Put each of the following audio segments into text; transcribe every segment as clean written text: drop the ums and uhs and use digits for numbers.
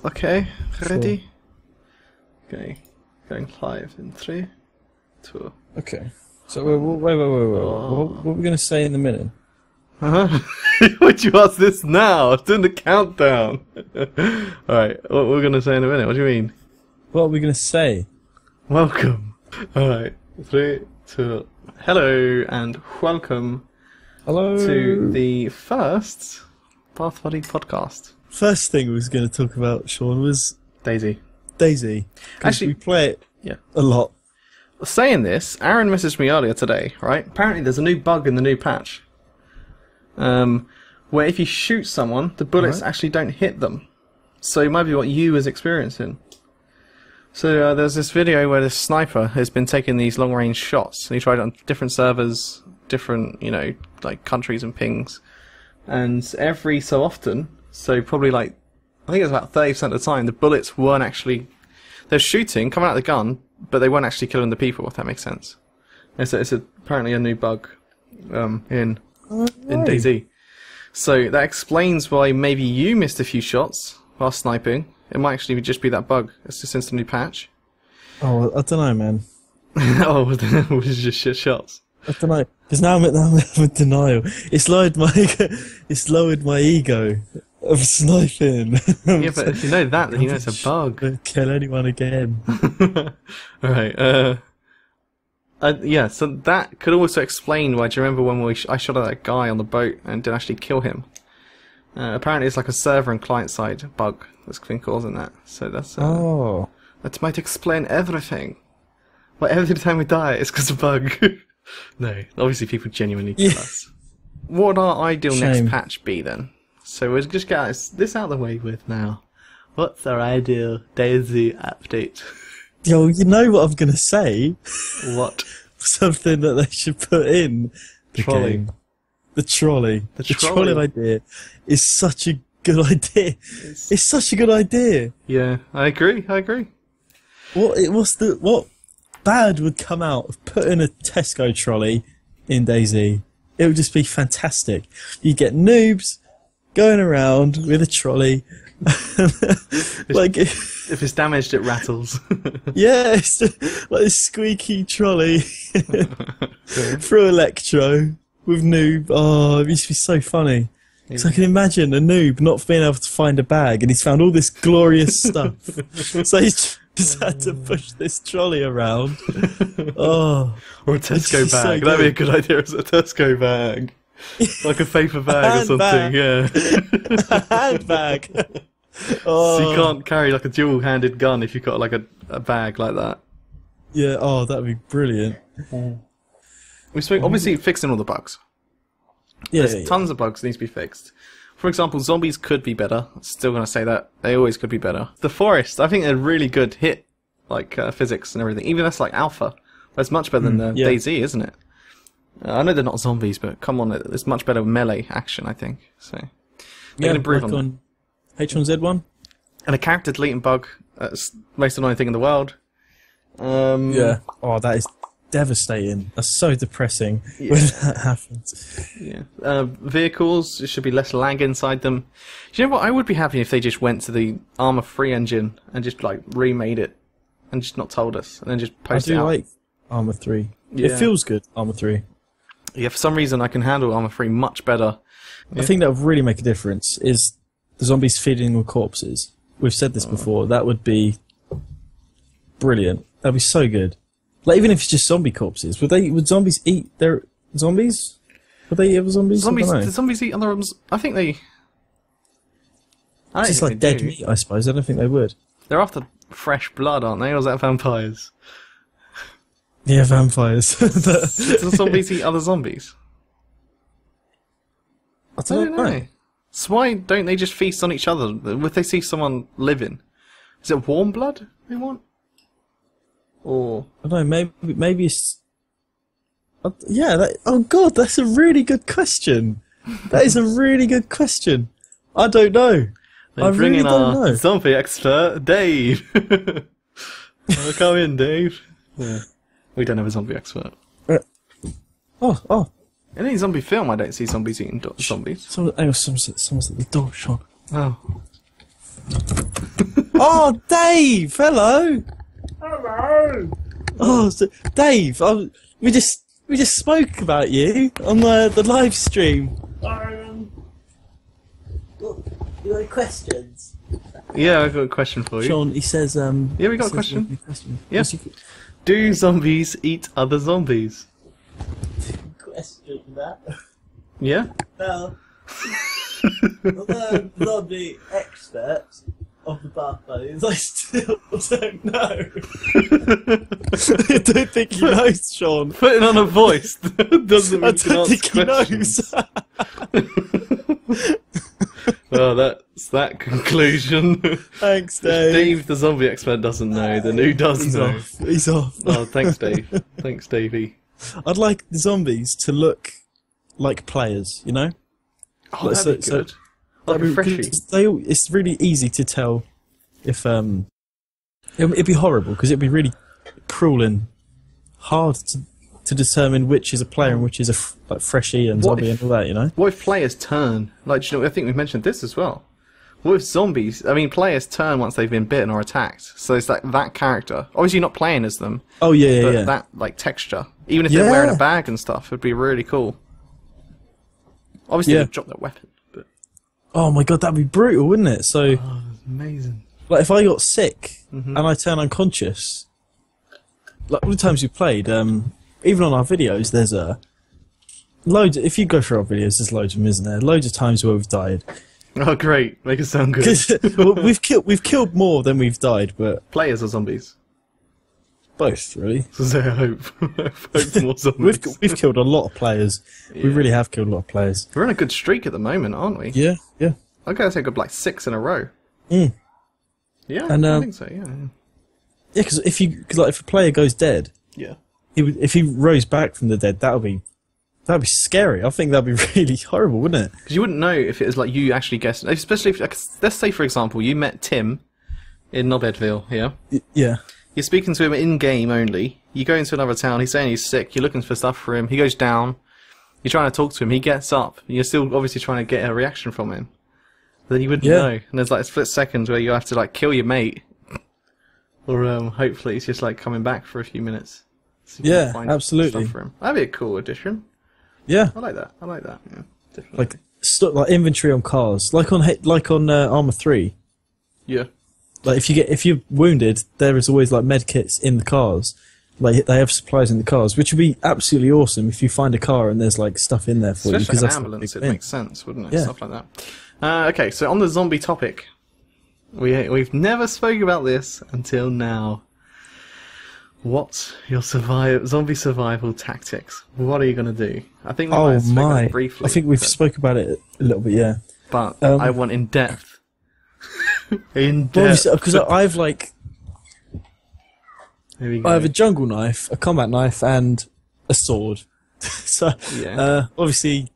Okay, ready? Okay, going live in 3, 2. Okay. So wait. What are we going to say in a minute? Huh? Would you ask this now? It's in the countdown. Alright, what we're going to say in a minute. What do you mean? What are we going to say? Welcome. Alright, 3, 2. Hello and welcome Hello. to the first Bath Buddy podcast. First thing we was going to talk about, Sean, was DayZ. DayZ. Actually, we play it yeah. a lot. Saying this, Aaron messaged me earlier today, right? Apparently there's a new bug in the new patch. Where if you shoot someone, the bullets actually don't hit them. So it might be what you was experiencing. So there's this video where this sniper has been taking these long-range shots. And he tried it on different servers, different, like countries and pings. And every so often, so probably like, I think it's about 30% of the time, the bullets weren't actually... They're shooting, coming out of the gun, but they weren't actually killing the people, if that makes sense. It's apparently a new bug in DayZ. So that explains why maybe you missed a few shots while sniping. It might actually just be that bug. It's just since the new patch. Oh, I don't know, man. Oh, it was just shit shots. I don't know. Because now I'm in denial. It's lowered my ego of sniping. Yeah, but if you know that, then you know it's a bug. Kill anyone again. Alright, yeah, so that could also explain why. Do you remember when I shot at that guy on the boat and didn't actually kill him? Apparently it's like a server and client-side bug that's been causing that. So that's... that might explain everything. Well, every time we die, it's because of a bug. No, obviously people genuinely kill us. What would our ideal next patch be then? So we'll just get this out of the way with now. What's our ideal DayZ update? Yo, you know what I'm going to say? What? Something that they should put in the game. The trolley. The trolley idea is such a good idea. It's such a good idea. Yeah, I agree. What bad would come out of putting a Tesco trolley in DayZ? It would just be fantastic. You get noobs going around with a trolley. Like if it's damaged, it rattles. Yeah, it's like this squeaky trolley through Electro with noob. Oh, it used to be so funny. So I can imagine a noob not being able to find a bag, and he's found all this glorious stuff. So he's just had to push this trolley around. Oh, or a Tesco bag. So that'd be a good idea. As a Tesco bag, like a paper bag or something. Yeah, a handbag. Oh. So you can't carry like a dual-handed gun if you've got like a bag like that. Yeah. Oh, that'd be brilliant. We speak obviously fixing all the bugs. Yeah, There's tons of bugs that need to be fixed. For example, zombies could be better. Still gonna say that they always could be better. The forest, I think they're really good hit, like physics and everything. Even that's like alpha, but it's much better than the DayZ, isn't it? I know they're not zombies, but come on, it's much better melee action, I think. So they can improve on that. H1Z1, and a character deleting bug. That's most annoying thing in the world. Yeah. Oh, that is devastating. That's so depressing when that happens. Yeah. Vehicles, there should be less lag inside them. Do you know what? I would be happy if they just went to the Armour 3 engine and just like remade it and just not told us and then just post it out. I do like Armour 3. Yeah. It feels good, Armour 3. Yeah, for some reason I can handle Armour 3 much better. I think that would really make a difference, is the zombies feeding on corpses. We've said this before. That would be brilliant. That'd be so good. Like, even if it's just zombie corpses, would zombies eat their zombies? Would they eat other zombies? Do zombies eat other zombies? I think they... It's just like dead meat, I suppose. I don't think they would. They're after fresh blood, aren't they? Or is that vampires? Yeah, vampires. Do zombies eat other zombies? I don't know. So why don't they just feast on each other? If they see someone living, is it warm blood they want? Or I don't know. Maybe it's. Yeah. Oh God, that's a really good question. That is a really good question. I don't know. I really don't know. Zombie expert, Dave. Come in, Dave. Yeah. We don't have a zombie expert. Oh. In any zombie film, I don't see zombies eating zombies. Someone's at the door, Sean. Oh. Oh, Dave! Hello! Hello! Oh, so, Dave, we just spoke about you on the live stream. You got questions? Yeah, I've got a question for you. Sean, he says, Yeah, we got a question. Yeah. What's your Do zombies eat other zombies? question, that? Yeah? Well, although I'm not the expert of the bathhouse, I still don't know. I don't think he knows, Sean. Putting on a voice doesn't mean I you can don't answer think he questions. knows. Well, that's that conclusion. Thanks, Dave. Dave, the zombie expert, doesn't know. Then who does He's know? off. He's off. Oh, thanks, Dave. Thanks, Davey. I'd like the zombies to look like players, you know? Oh, that'd be good. Like refreshy. It's really easy to tell if it'd be horrible because it'd be really cruel and hard to determine which is a player and which is a freshie and zombie and all that, you know? What if players turn? Like, you know, I think we've mentioned this as well. What if zombies? I mean, players turn once they've been bitten or attacked. So it's like that character. Obviously, you're not playing as them. Oh yeah, but yeah. that like texture, even if they're wearing a bag and stuff, it'd be really cool. Obviously, they'd drop their weapon. But oh my god, that'd be brutal, wouldn't it? So, that's amazing. like, if I got sick and I turn unconscious, like all the times we played, even on our videos, there's loads. If you go through our videos, there's loads of them, isn't there? Loads of times where we've died. Oh, great! Make it sound good. Well, we've killed more than we've died, but Players or zombies? both really. So I hope. Hope more zombies. We've killed a lot of players. We really have killed a lot of players. We're on a good streak at the moment, aren't we? Yeah, yeah. I'm gonna take up like 6 in a row. Mm. Yeah, And, I think so. Yeah. Yeah, because if a player goes dead, Yeah. if he rose back from the dead, that'd be scary. I think that'd be really horrible, wouldn't it? Because you wouldn't know if it was like you actually guessed. Especially if, like, let's say for example, you met Tim in Knobheadville. Yeah. Yeah. You're speaking to him in game only. You go into another town. He's saying he's sick. You're looking for stuff for him. He goes down. You're trying to talk to him. He gets up. You're still obviously trying to get a reaction from him. Then you wouldn't know. And there's like a split second where you have to like kill your mate, or hopefully he's just like coming back for a few minutes. So you can find absolutely. stuff for him. That'd be a cool addition. Yeah. I like that. Yeah, definitely. Like inventory on cars, like on Armour 3. Yeah. Like if you're wounded, there is always like med kits in the cars. Like they have supplies in the cars, which would be absolutely awesome if you find a car and there's like stuff in there for you. Especially like an ambulance, it makes sense, wouldn't it? Yeah. Stuff like that. Okay, so on the zombie topic, we've never spoke about this until now. What's your zombie survival tactics? What are you going to do? I think we might have spoken about it briefly. I think we've spoke about it a little bit, yeah. But I want in depth. In depth. Because I've like... Here we go. I have a jungle knife, a combat knife, and a sword. So, obviously,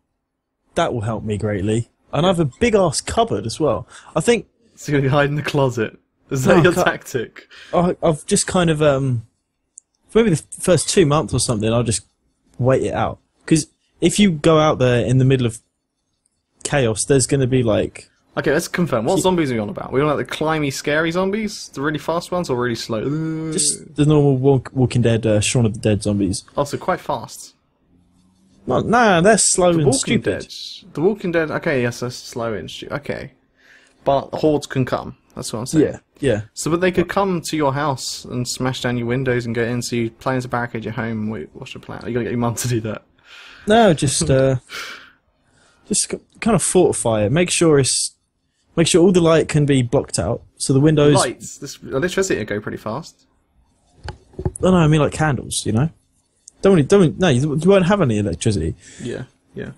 that will help me greatly. And I have a big-ass cupboard as well. I think... So you're going to hide in the closet? Is that your tactic? I've just kind of... maybe the first 2 months or something, I'll just wait it out. Because if you go out there in the middle of chaos, there's going to be like... Okay, let's confirm. What zombies are we on about? Are we on like the climby, scary zombies? The really fast ones or really slow? Just the normal Walking Dead, Shaun of the Dead zombies. Oh, so quite fast. Nah, they're slow and stupid. The Walking Dead, okay, yes, they're slow and stupid. Okay. But hordes can come. That's what I'm saying. Yeah, yeah. So, but they could come to your house and smash down your windows and get in, so you plan to barricade your home. Wait, what's your plan? Are you going to get your mum to do that? No, just kind of fortify it. Make sure all the light can be blocked out, so the windows... Lights? Electricity will go pretty fast. Oh, no, I mean like candles, you know? No, you won't have any electricity. Yeah, yeah.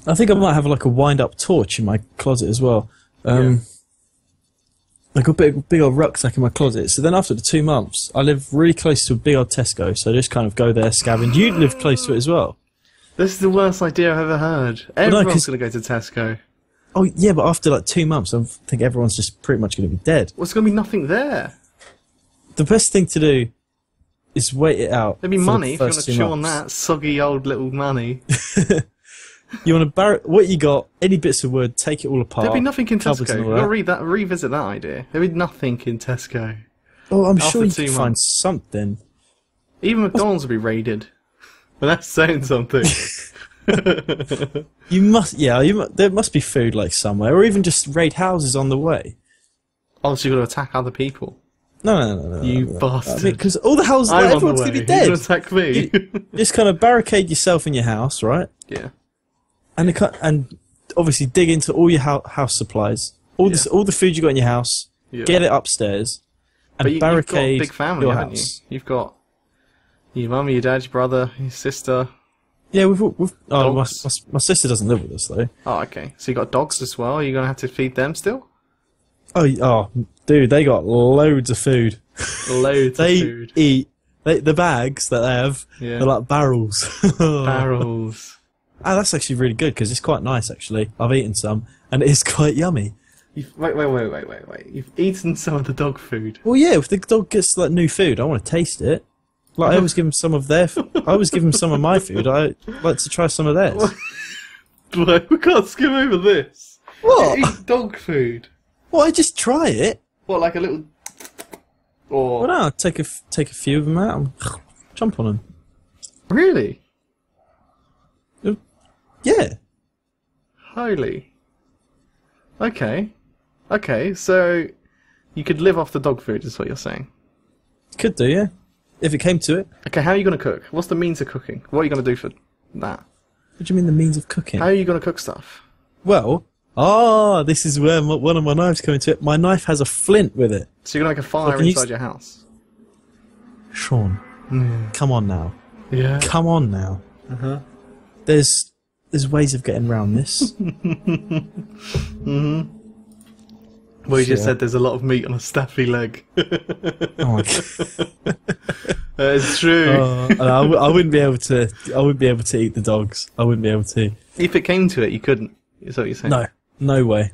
I think I might have like a wind-up torch in my closet as well. Like a big old rucksack in my closet. So then after the 2 months, I live really close to a big old Tesco, so I just kind of go there, scavenge. You live close to it as well. This is the worst idea I've ever heard. Everyone's going to go to Tesco. Oh, yeah, but after like 2 months, I think everyone's just pretty much going to be dead. Well, there's going to be nothing there. The best thing to do is wait it out. There'd be money if you want to chew on that soggy old little money. You want to what you got? Any bits of wood? Take it all apart. There'd be nothing in cupboards Tesco. and all We'll that. revisit that idea. There'd be nothing in Tesco. Oh, I'm After sure you 2 can find months. something. Even McDonald's would be raided. But that's saying something. You must, there must be food like somewhere, or even just raid houses on the way. Oh, so you've got to attack other people. No. You no. bastard. Because all the houses, I'm on the everyone's way. going to be You're dead. going to attack me. You just kind of barricade yourself in your house, right? Yeah. And obviously dig into all your house supplies, all the food you got in your house, get it upstairs, and But barricade you've got a big family, your haven't house. you? You've got your mum, your dad, your brother, your sister. Yeah, we've oh, Dogs. my sister doesn't live with us though. Oh, okay. So you got dogs as well. Are you going to have to feed them still? Oh, dude, they got loads of food. Loads of food. Eat. The bags that they have, they're like barrels. Barrels. Ah, that's actually really good because it's quite nice. Actually, I've eaten some, and it is quite yummy. Wait. You've eaten some of the dog food. Well, yeah, if the dog gets like new food, I want to taste it. Like I always give them some of their. I always give them some of my food. I like to try some of theirs. Wait, we can't skim over this. What? You eat dog food. Well, I just try it. What, like a little? Or Well, no, I'll take a few of them out and jump on them. really? Yeah. Holy. Okay. So you could live off the dog food, is what you're saying. Could do, yeah. If it came to it. Okay, how are you going to cook? What's the means of cooking? What are you going to do for that? What do you mean the means of cooking? How are you going to cook stuff? Well, this is where one of my knives come into it. My knife has a flint with it. So you're going to make a fire can you inside your house? Sean, come on now. Yeah. Come on now. Uh-huh. There's ways of getting around this. Well, you just said there's a lot of meat on a staffy leg. Oh my god. It's true. I wouldn't be able to. I wouldn't be able to eat the dogs. I wouldn't be able to. If it came to it, you couldn't. Is what you're saying? No way.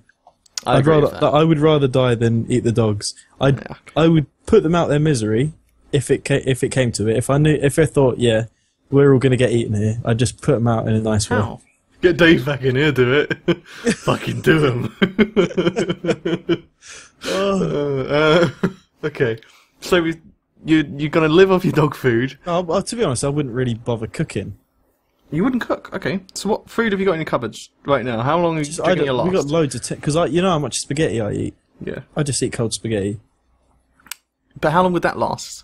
I'd rather. rather. I would rather die than eat the dogs. I would put them out their misery if it came to it. If I thought, yeah, we're all gonna get eaten here, I'd just put them out in a nice way. How? Get Dave back in here, do it. Fucking do him. Okay. So you're going to live off your dog food. To be honest, I wouldn't really bother cooking. You wouldn't cook? Okay. So what food have you got in your cupboards right now? How long are you drinking your last? We got loads of because you know how much spaghetti I eat. Yeah. I just eat cold spaghetti. But how long would that last?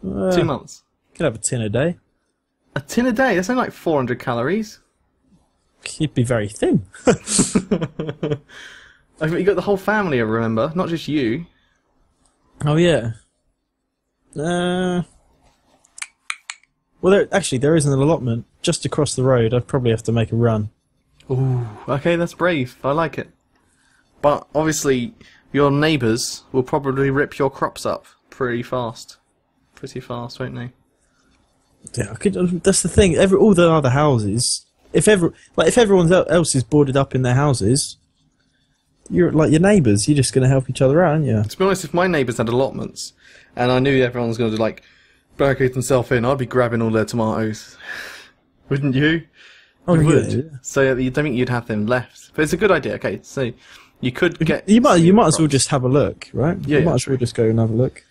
2 months. Could have a tin a day. A tin a day? That's only like 400 calories. You'd be very thin. I think you got the whole family, remember? Not just you. Oh yeah. Well, there is an allotment just across the road. I'd probably have to make a run. Ooh, okay, that's brave. I like it. But obviously, your neighbours will probably rip your crops up pretty fast. Pretty fast, won't they? Yeah, that's the thing. All the other houses, if everyone else is boarded up in their houses, you're like your neighbours. You're just going to help each other out, aren't you? To be honest, if my neighbours had allotments, and I knew everyone was going to like barricade themselves in, I'd be grabbing all their tomatoes. Wouldn't you? Oh, You would. yeah. So you don't think you'd have them left? But it's a good idea. Okay, so you could get. You might as well just have a look, right? Yeah, you might as well just go and have a look.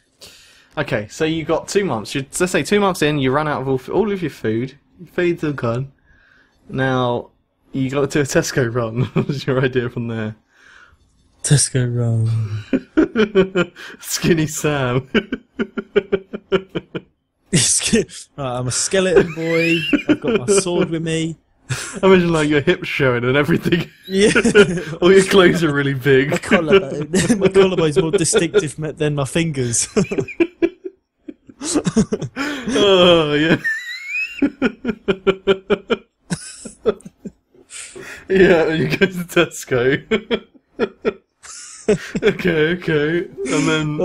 Okay, so you got 2 months. Let's say 2 months in, you run out of all of your food. Your food's all gone. Now you got to do a Tesco run. What was your idea from there? Tesco run. Skinny Sam. I'm a skeleton boy. I've got my sword with me. I imagine like your hips showing and everything. Yeah. All your clothes are really big. My collarbone's more distinctive than my fingers. Oh yeah. Yeah, and you go to Tesco. Okay. And then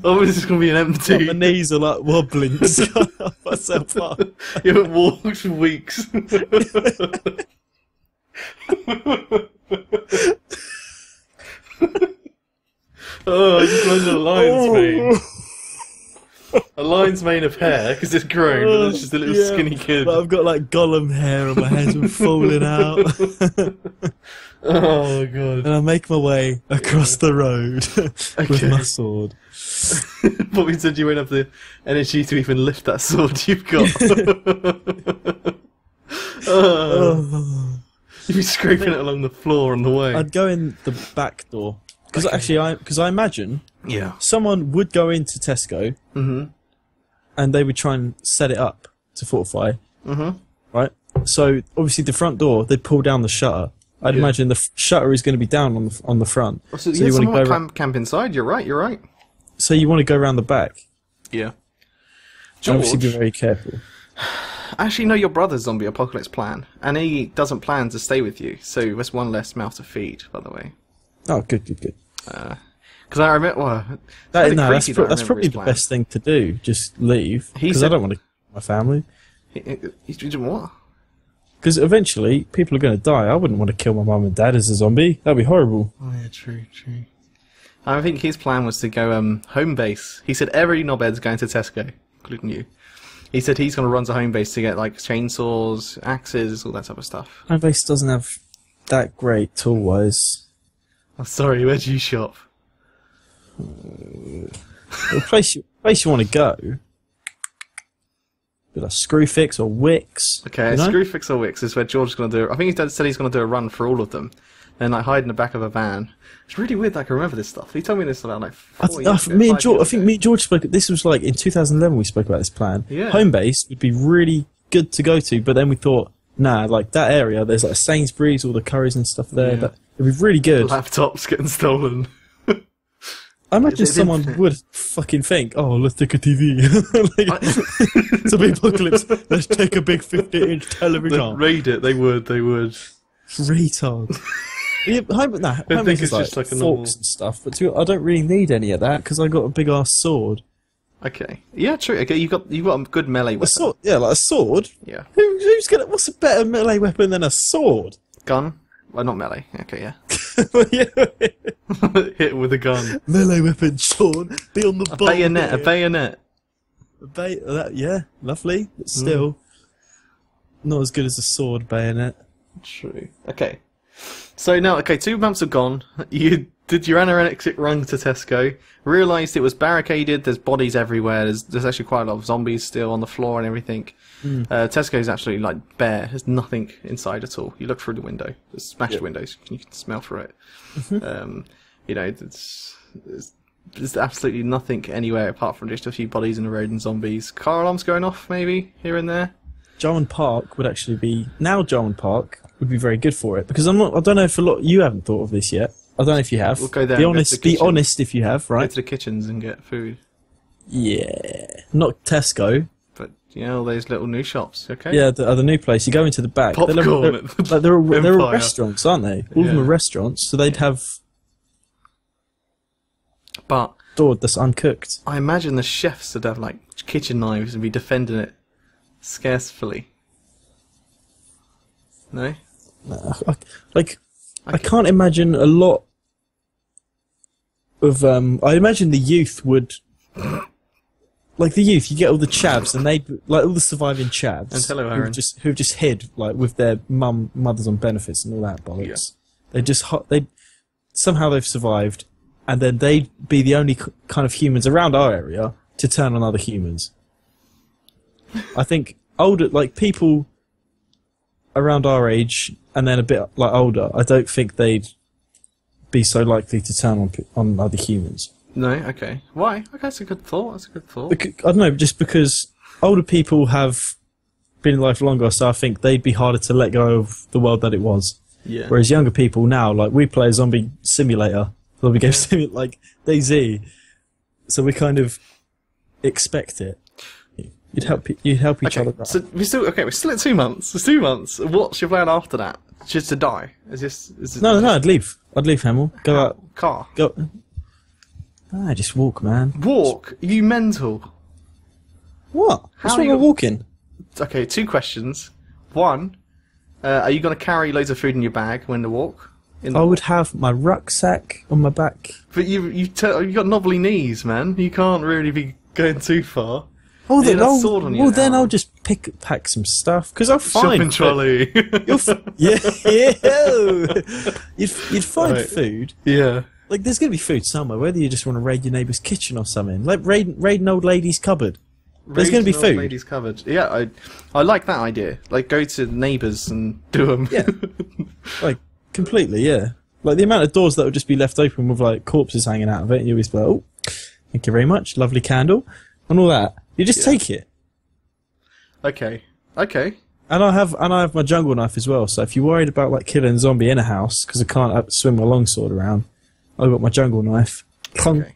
obviously it's gonna be an empty. My knees are like wobbling. Myself up. You haven't walked for weeks. Oh, I just learned a lion's mane. A lion's mane of hair because it's grown, but it's just a little skinny kid. But I've got like Gollum hair and my hair's all falling out. Oh god! And I make my way across the road with my sword. But we said you won't have the energy to even lift that sword you've got. You'd be scraping it along the floor on the way. I'd go in the back door because I imagine someone would go into Tesco and they would try and set it up to fortify. Right. So obviously the front door, they'd pull down the shutter. I'd imagine the shutter is going to be down on the front. So you want to go camp inside. You're right. So you want to go around the back. Yeah. George, obviously be very careful. I actually know your brother's zombie apocalypse plan, and he doesn't plan to stay with you, so that's one less mouth to feed, by the way. Oh, good. Because I remember... that's probably the best thing to do, just leave, because I don't want to kill my family. He's doing what? Because eventually, people are going to die. I wouldn't want to kill my mum and dad as a zombie. That'd be horrible. Oh yeah, true. I think his plan was to go home base. He said every knobhead's going to Tesco, including you. He said he's going to run to home base to get like chainsaws, axes, all that type of stuff. Home base doesn't have that great tool-wise. I'm sorry, where do you shop? The place you want to go, be like Screwfix or Wix. Okay, Screwfix or Wix is where George's going to do. I think he said he's going to do a run for all of them, and like hide in the back of a van. It's really weird that I can remember this stuff. He told me this about like 4 years ago. I think me and George spoke. This was like in 2011. We spoke about this plan. Yeah. Home base would be really good to go to, but then we thought, nah, like that area. There's like Sainsbury's, all the curries and stuff there. That it'd be really good. Laptops getting stolen. I imagine someone would fucking think, oh, let's take a TV. It's a big apocalypse. Let's take a big 50-inch television. They'd raid it. They would. Retard. Home base is like forks and stuff, but I don't really need any of that because I got a big ass sword. Okay. Yeah, true. Okay, you've got a good melee weapon. A sword, like a sword. Yeah. What's a better melee weapon than a sword? Gun. Well, not melee. Okay, yeah. Hit with a gun. Melee weapon, Sean. Be on the ball. A bayonet. Yeah, lovely. But still, not as good as a sword bayonet. True. Okay. So now, 2 months have gone. You did your anorexic run to Tesco. Realised it was barricaded. There's bodies everywhere. There's actually quite a lot of zombies still on the floor and everything. Tesco's absolutely like bare. There's nothing inside at all. You look through the window. There's smashed windows. You can smell through it. There's absolutely nothing anywhere apart from just a few bodies in the road and zombies. Car alarms going off maybe here and there. Jarman Park would actually be Jarman Park would be very good for it because I don't know if you haven't thought of this yet. I don't know if you have. We'll go there. Be honest if you have, right? Go to the kitchens and get food. Yeah, not Tesco. But all those little new shops. Okay. Yeah, the new place. You go into the back. Popcorn. They're all restaurants, aren't they? All of them are restaurants, so they'd have. But stored that's uncooked. I imagine the chefs would have like kitchen knives and be defending it scarcefully. No? I can't imagine a lot of I imagine the youth would like the youth, you get all the chavs and they like all the surviving chavs and hello, Aaron. who've just hid like with their mothers on benefits and all that bollocks. Yeah. They somehow they've survived and then they'd be the only kind of humans around our area to turn on other humans. I think older, like people around our age and then a bit like older, I don't think they'd be so likely to turn on other humans. No, okay. Why? Okay, that's a good thought. I don't know, just because older people have been in life longer, so I think they'd be harder to let go of the world that it was. Yeah. Whereas younger people now, like we play a zombie simulator, zombie game simulator, like DayZ, so we kind of expect it. You'd help each other out. So we're still at 2 months. It's 2 months. What's your plan after that? Just to die? No, I'd leave. I'd leave Hemel. Go out. Car. Go. Ah, just walk, man. Walk? Are you mental? What? What's wrong with walking? Okay, 2 questions. 1, are you going to carry loads of food in your bag when you walk? I would have my rucksack on my back. But you've got knobbly knees, man. You can't really be going too far. Oh, then, that sword on you. well, then I'll just pack some stuff because I'll find shopping trolley. You'd find food. Yeah. Like, there's gonna be food somewhere. Whether you just want to raid your neighbour's kitchen or something, like raid an old lady's cupboard. There's gonna be food. Ladies cupboard. Yeah, I like that idea. Like, go to the neighbours and do them. Yeah. Like, completely. Yeah. Like the amount of doors that would just be left open with like corpses hanging out of it, and you'll be like, oh, thank you very much, lovely candle, and all that. You just take it. Okay. And I have my jungle knife as well. So if you're worried about like killing a zombie in a house because I can't swing my longsword around, I've got my jungle knife. Okay.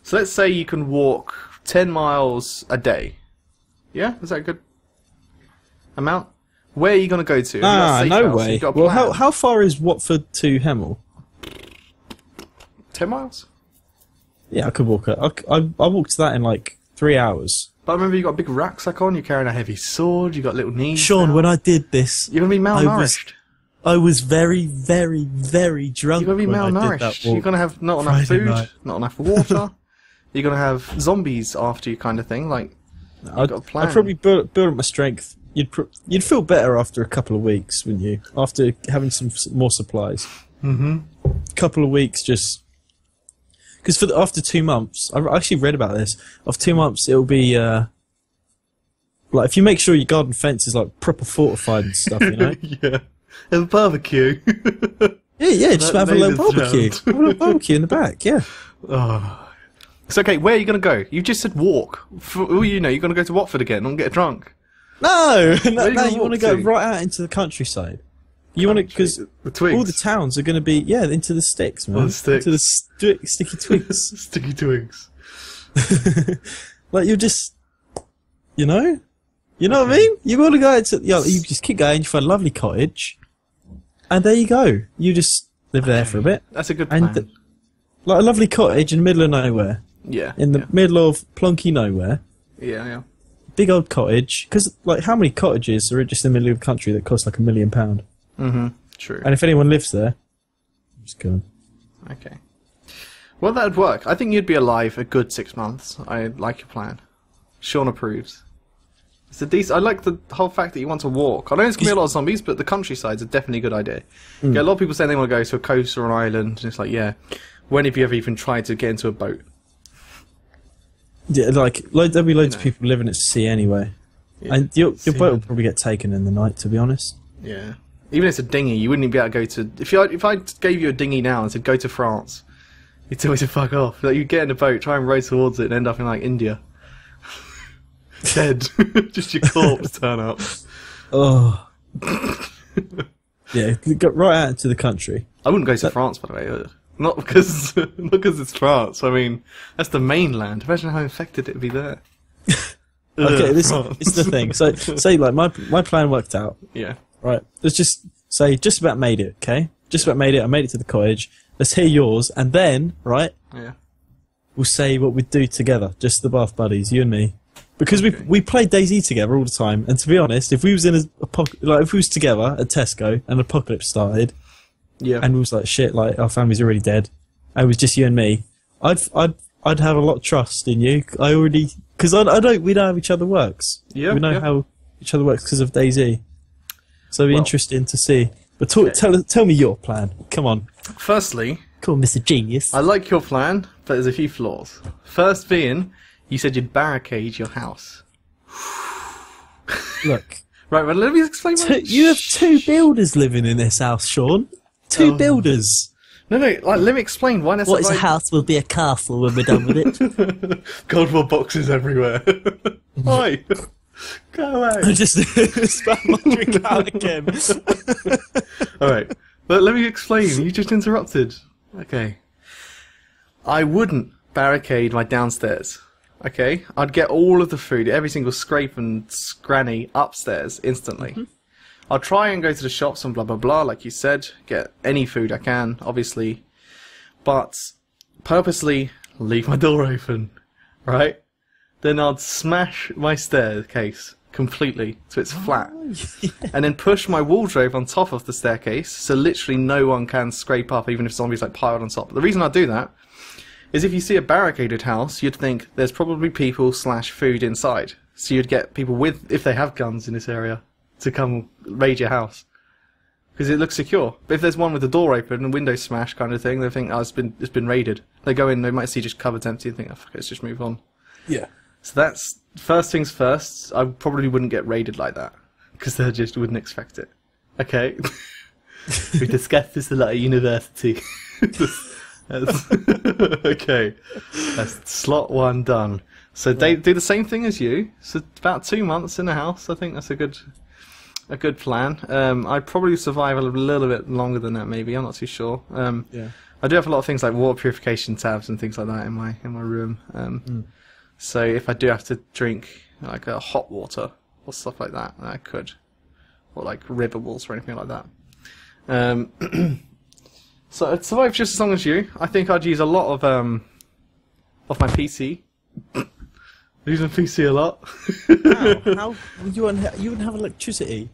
So let's say you can walk 10 miles a day. Yeah, is that a good amount? Where are you going to go to? No way. Well, how far is Watford to Hemel? 10 miles? Yeah, I could walk it. I walked that in like 3 hours. But I remember you got a big rucksack on, you're carrying a heavy sword, you got little knees. Sean, when I did this, you're going to be malnourished. I was very, very, very drunk. You're going to be malnourished. You're going to have not enough food, not enough water. You're going to have zombies after you, kind of thing. Like, you've got a plan. I'd probably build up my strength. You'd feel better after a couple of weeks, wouldn't you? After having some more supplies. Mm-hmm. A couple of weeks, just because after 2 months, I actually read about this. After 2 months, it'll be like if you make sure your garden fence is like proper fortified and stuff, you know. Yeah, and a barbecue. yeah, just have a little barbecue. Have a little barbecue in the back. Yeah. Oh. So okay, where are you going to go? You just said walk. For all you know, you're going to go to Watford again and get drunk. No, you want to go right out into the countryside. You want to, because all the towns are going to be, into the sticks, man. Sticks. Into the sticky twigs. Sticky twigs. Like, you're just, you know what I mean? You want to go into, you just keep going, you find a lovely cottage, and there you go. You just live there for a bit. That's a good plan. And, like a lovely cottage in the middle of nowhere. Yeah. In the middle of plonky nowhere. Yeah. Big old cottage, because like how many cottages are just in the middle of the country that cost like £1 million? Mm-hmm. True. And if anyone lives there, just go. Okay. Well, that'd work. I think you'd be alive a good 6 months. I like your plan. Sean approves. It's a decent. I like the whole fact that you want to walk. I know there's gonna be a lot of zombies, but the countryside's a definitely good idea. Yeah, a lot of people saying they want to go to a coast or an island, and it's like, yeah. When have you ever even tried to get into a boat? Yeah, like there'll be loads of people living at sea anyway, and your boat will probably get taken in the night. To be honest. Yeah. Even if it's a dinghy, you wouldn't even be able to go to. If I gave you a dinghy now and said go to France, you'd tell me to fuck off. Like you'd get in a boat, try and row towards it, and end up in like India, dead. Just your corpse turn up. Oh. Yeah, go right out into the country. I wouldn't go to France, by the way. Not because it's France. I mean, that's the mainland. Imagine how infected it would be there. Okay, it's the thing. So, say like my plan worked out. Yeah. Right. Let's just say just about made it. Okay. Just about made it. I made it to the cottage. Let's hear yours, and then right. Yeah. We'll say what we'd do together, just the bath buddies, you and me, because we played DayZ together all the time. And to be honest, if we was if we was together at Tesco and apocalypse started. Yeah. And we was like, shit, like our family's already dead. And it was just you and me. I'd have a lot of trust in you. Because we know how each other works. Yeah. We know how each other works because of DayZ. So it'd be interesting to see. But tell me your plan. Come on. Firstly, come on, Mr. Genius. I like your plan, but there's a few flaws. First being, you said you'd barricade your house. Look. Right, well, let me explain. You have 2 builders living in this house, Sean. 2 builders. No, like, let me explain why that's what is a house will be a castle when we're done with it. Cold War boxes everywhere. Why? Go away. I just spat my drink out again. Alright, but let me explain. You just interrupted. Okay. I wouldn't barricade my downstairs. Okay? I'd get all of the food, every single scrape and scranny upstairs instantly. Mm-hmm. I'll try and go to the shops and blah blah blah, like you said, get any food I can, obviously, but purposely leave my door open, right? Then I'd smash my staircase completely so it's flat, and then push my wardrobe on top of the staircase so literally no one can scrape up, even if zombies like piled on top. The reason I do that is if you see a barricaded house, you'd think there's probably people / food inside. So you'd get people with, if they have guns in this area, to come raid your house. Because it looks secure. But if there's one with the door open and window smashed kind of thing, they think, oh, it's been raided. They go in, they might see just cupboards empty and think, oh, fuck it, let's just move on. Yeah. So that's, first things first, I probably wouldn't get raided like that. Because they just wouldn't expect it. Okay? We discussed this a lot at university. Okay. That's slot 1 done. So they do the same thing as you. So about 2 months in the house. I think that's a good plan. I'd probably survive a little bit longer than that. Maybe I'm not too sure. Yeah. I do have a lot of things like water purification tabs and things like that in my room. So if I do have to drink like hot water or stuff like that, I could, or like river walls or anything like that. So I'd survive just as long as you. I think I'd use a lot of my PC. Use my PC a lot. How you wouldn't have electricity?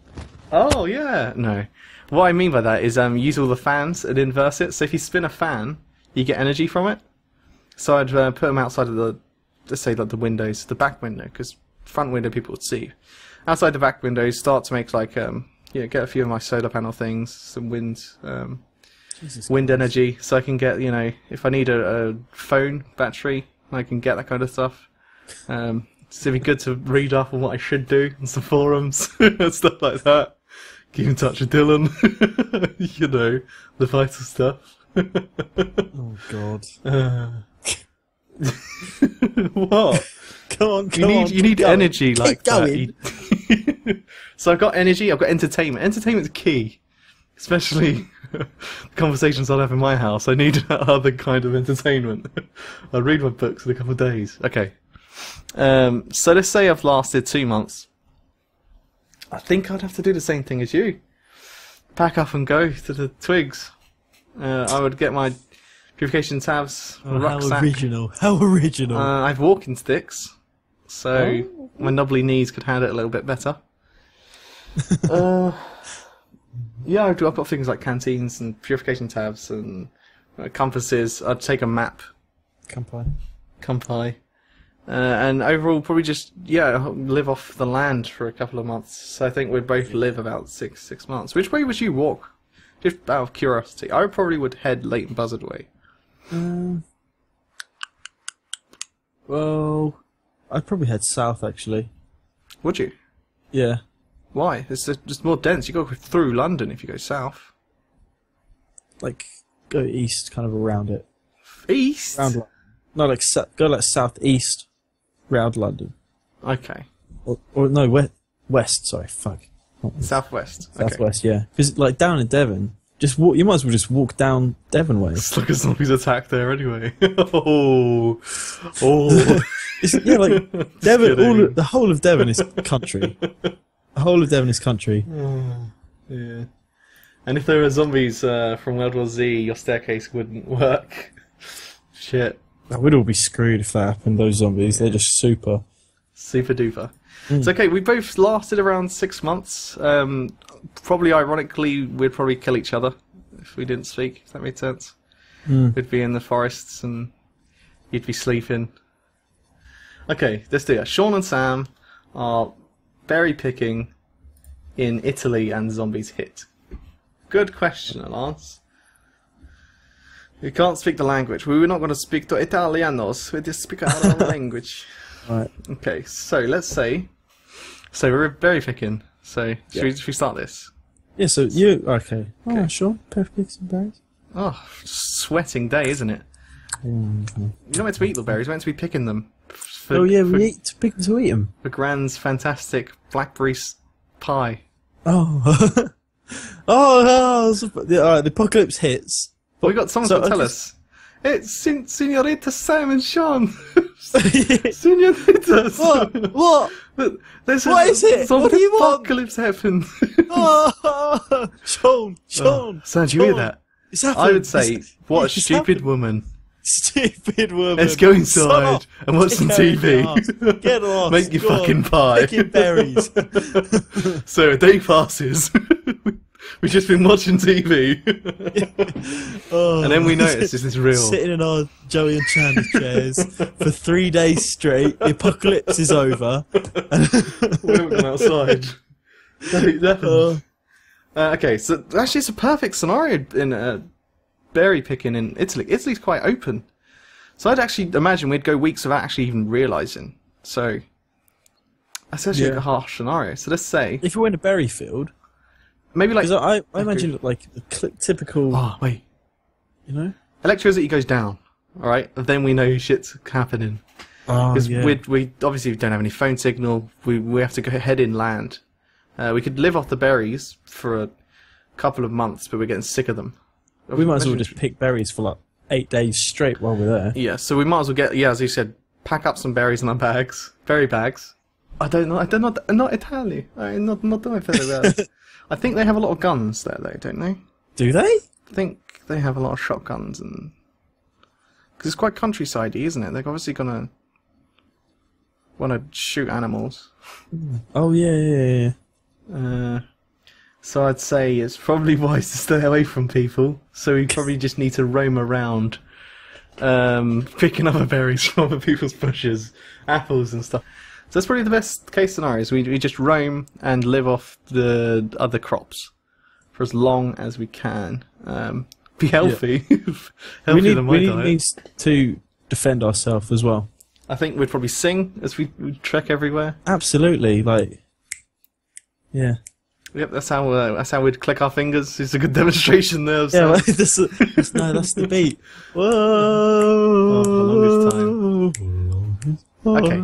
Oh yeah, no. What I mean by that is use all the fans and inverse it. So if you spin a fan, you get energy from it. So I'd put them outside of the, let's say like the windows, the back window, because front window people would see. Outside the back windows, start to make like get a few of my solar panel things, some wind energy, so I can get, if I need a phone battery, I can get that kind of stuff. So it'd be good to read up on what I should do on some forums and stuff like that. Keep in touch with Dylan. The vital stuff. Oh God. What? Come on, you need energy like that. So I've got energy, I've got entertainment. Entertainment's key. Especially the conversations I'll have in my house. I need other kind of entertainment. I'll read my books in a couple of days. Okay. So let's say I've lasted 2 months. I think I'd have to do the same thing as you. Pack up and go to the twigs. I would get my purification tabs, rucksack. How original. I have walking sticks, so my knobbly knees could handle it a little bit better. Yeah, I've got things like canteens and purification tabs and compasses. I'd take a map. Kampai. And overall, probably just, live off the land for a couple of months. So I think we'd both live about six months. Which way would you walk? Just out of curiosity. I probably would head Leighton Buzzard way. Well, I'd probably head south, actually. Would you? Yeah. Why? It's just more dense. You go through London if you go south. Like, go east, kind of around it. East? Around London. No, like, go like southeast, round London. Okay. Or no, west, sorry, fuck. Southwest. Southwest, yeah. Because, like, down in Devon, just walk. You might as well just walk down Devon way. It's like a zombie's attack there anyway. Oh. Yeah, like, Devon, the whole of Devon is country. The whole of Devon is country. Yeah. And if there were zombies from World War Z, your staircase wouldn't work. Shit. We'd all be screwed if that happened, those zombies. They're just super. Super duper. It's okay, we both lasted around 6 months. Probably, ironically, we'd probably kill each other if we didn't speak, if that made sense. We'd be in the forests and you'd be sleeping. Okay, let's do it. Sean and Sam are berry picking in Italy and zombies hit. Good question, Alance. We can't speak the language. We were not going to speak to Italianos. We just speak our own language. Right. Okay, so let's say... So we're berry picking. So should we start this? Yeah, so you... Okay. Oh, sure. Perfect some berries. Oh, sweating day, isn't it? You're not meant to eat the berries. You're meant to be picking them. We pick them to eat them. For Gran's fantastic blackberry pie. Oh. The apocalypse hits. Well, we got someone to tell us. It's Senorita Sam and Sean. Senoritas. What? What is it? What do you want? Apocalypse happened. Sean. Sam, do you hear that? It's happened. I would say, what a stupid woman. Stupid woman. Let's go inside and watch some TV. Get lost. Make your fucking pie. Picking berries. So a day passes. We've just been watching TV. Oh, And then we noticed this is real. Sitting in our Joey and Chandler chairs for 3 days straight. The apocalypse is over. We haven't gone outside. Okay, so actually it's a perfect scenario in berry picking in Italy. Italy's quite open. So I'd actually imagine we'd go weeks without actually even realising. So that's actually a harsh scenario. So let's say... If we went to berry field... Maybe like... Because I imagine like the typical... Oh, wait. You know? Electricity goes down, alright? Then we know shit's happening. Because we obviously don't have any phone signal. We have to go head inland. We could live off the berries for a couple of months, but we're getting sick of them. We might as well just pick berries for like 8 days straight while we're there. Yeah, so we might as well get, as you said, pack up some berries in our bags. Berry bags. I don't know, not Italy. Not that. I think they have a lot of guns there, though, don't they? Do they? I think they have a lot of shotguns and... Because it's quite countryside-y, isn't it? They're obviously gonna... want to shoot animals. Oh, yeah. So I'd say it's probably wise to stay away from people. So we probably just need to roam around, picking other berries from other people's bushes, apples and stuff. So that's probably the best case scenarios. We just roam and live off the other crops for as long as we can. Be healthy. We need to defend ourselves as well. I think we'd probably sing as we trek everywhere. Absolutely, like, yeah. Yep, that's how we'd click our fingers. It's a good demonstration there. Yeah, well, that's the beat. Whoa! Oh, the longest time. Okay,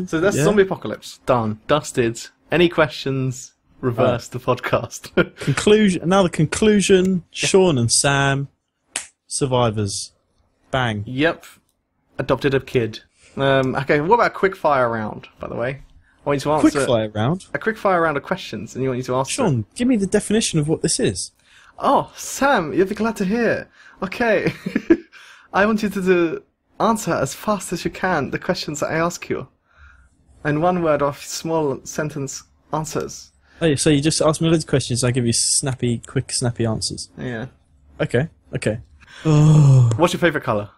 so that's zombie apocalypse done, dusted. Any questions? Reverse the podcast. Conclusion. Now the conclusion. Sean and Sam, survivors. Bang. Yep, adopted a kid. Okay, what about a quick fire round? By the way. I want you to answer Quick fire round? A quick fire round of questions, and you want you to answer. Sean, give me the definition of what this is. Oh, Sam, you'll be glad to hear. Okay. I want you to answer as fast as you can the questions that I ask you. And one word or small sentence answers. Oh, so you just ask me loads of questions, I give you quick, snappy answers. Yeah. Okay. Oh. What's your favourite colour?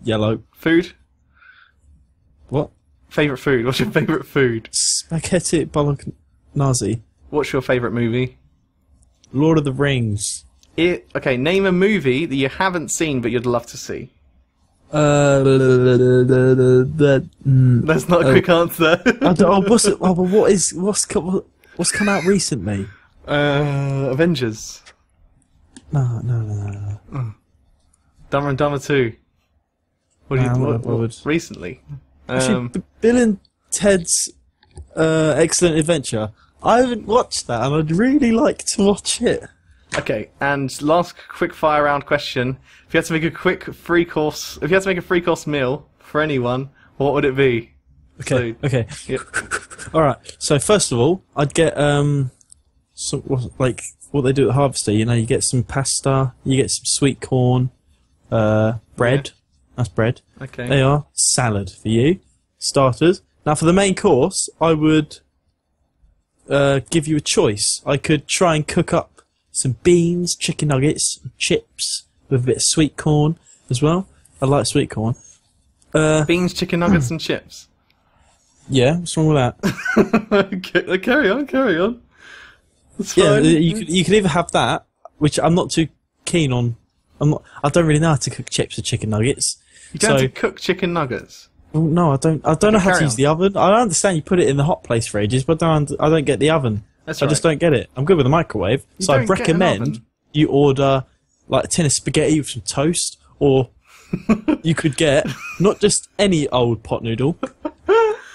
Yellow. Food? What? Favourite food? What's your favourite food? Spaghetti bolognese. What's your favourite movie? Lord of the Rings. Okay, name a movie that you haven't seen but you'd love to see. That's That's not a quick answer. What's come out recently? Avengers. No. Dumber and Dumber 2. What recently? Actually, Bill and Ted's Excellent Adventure. I haven't watched that, and I'd really like to watch it. Okay, and last quick fire round question: if you had to make a free course meal for anyone, what would it be? Okay. Yep. All right. So first of all, I'd get what they do at Harvester. You know, you get some pasta, you get some sweet corn, bread. Yeah. That's bread. Okay. They are salad for you. Starters. Now for the main course, I would give you a choice. I could try and cook up some beans, chicken nuggets, chips with a bit of sweet corn as well. I like sweet corn. Beans, chicken nuggets, and chips. Yeah, what's wrong with that? Carry on. That's yeah, fine. you could either have that, which I'm not too keen on. I don't really know how to cook chips or chicken nuggets. You don't have to cook chicken nuggets? Well, no, I don't know how to use the oven. I understand you put it in the hot place for ages, but I don't get the oven. That's I right. just don't get it. I'm good with the microwave, so I'd recommend you order like a tin of spaghetti with some toast, or you could get not just any old pot noodle,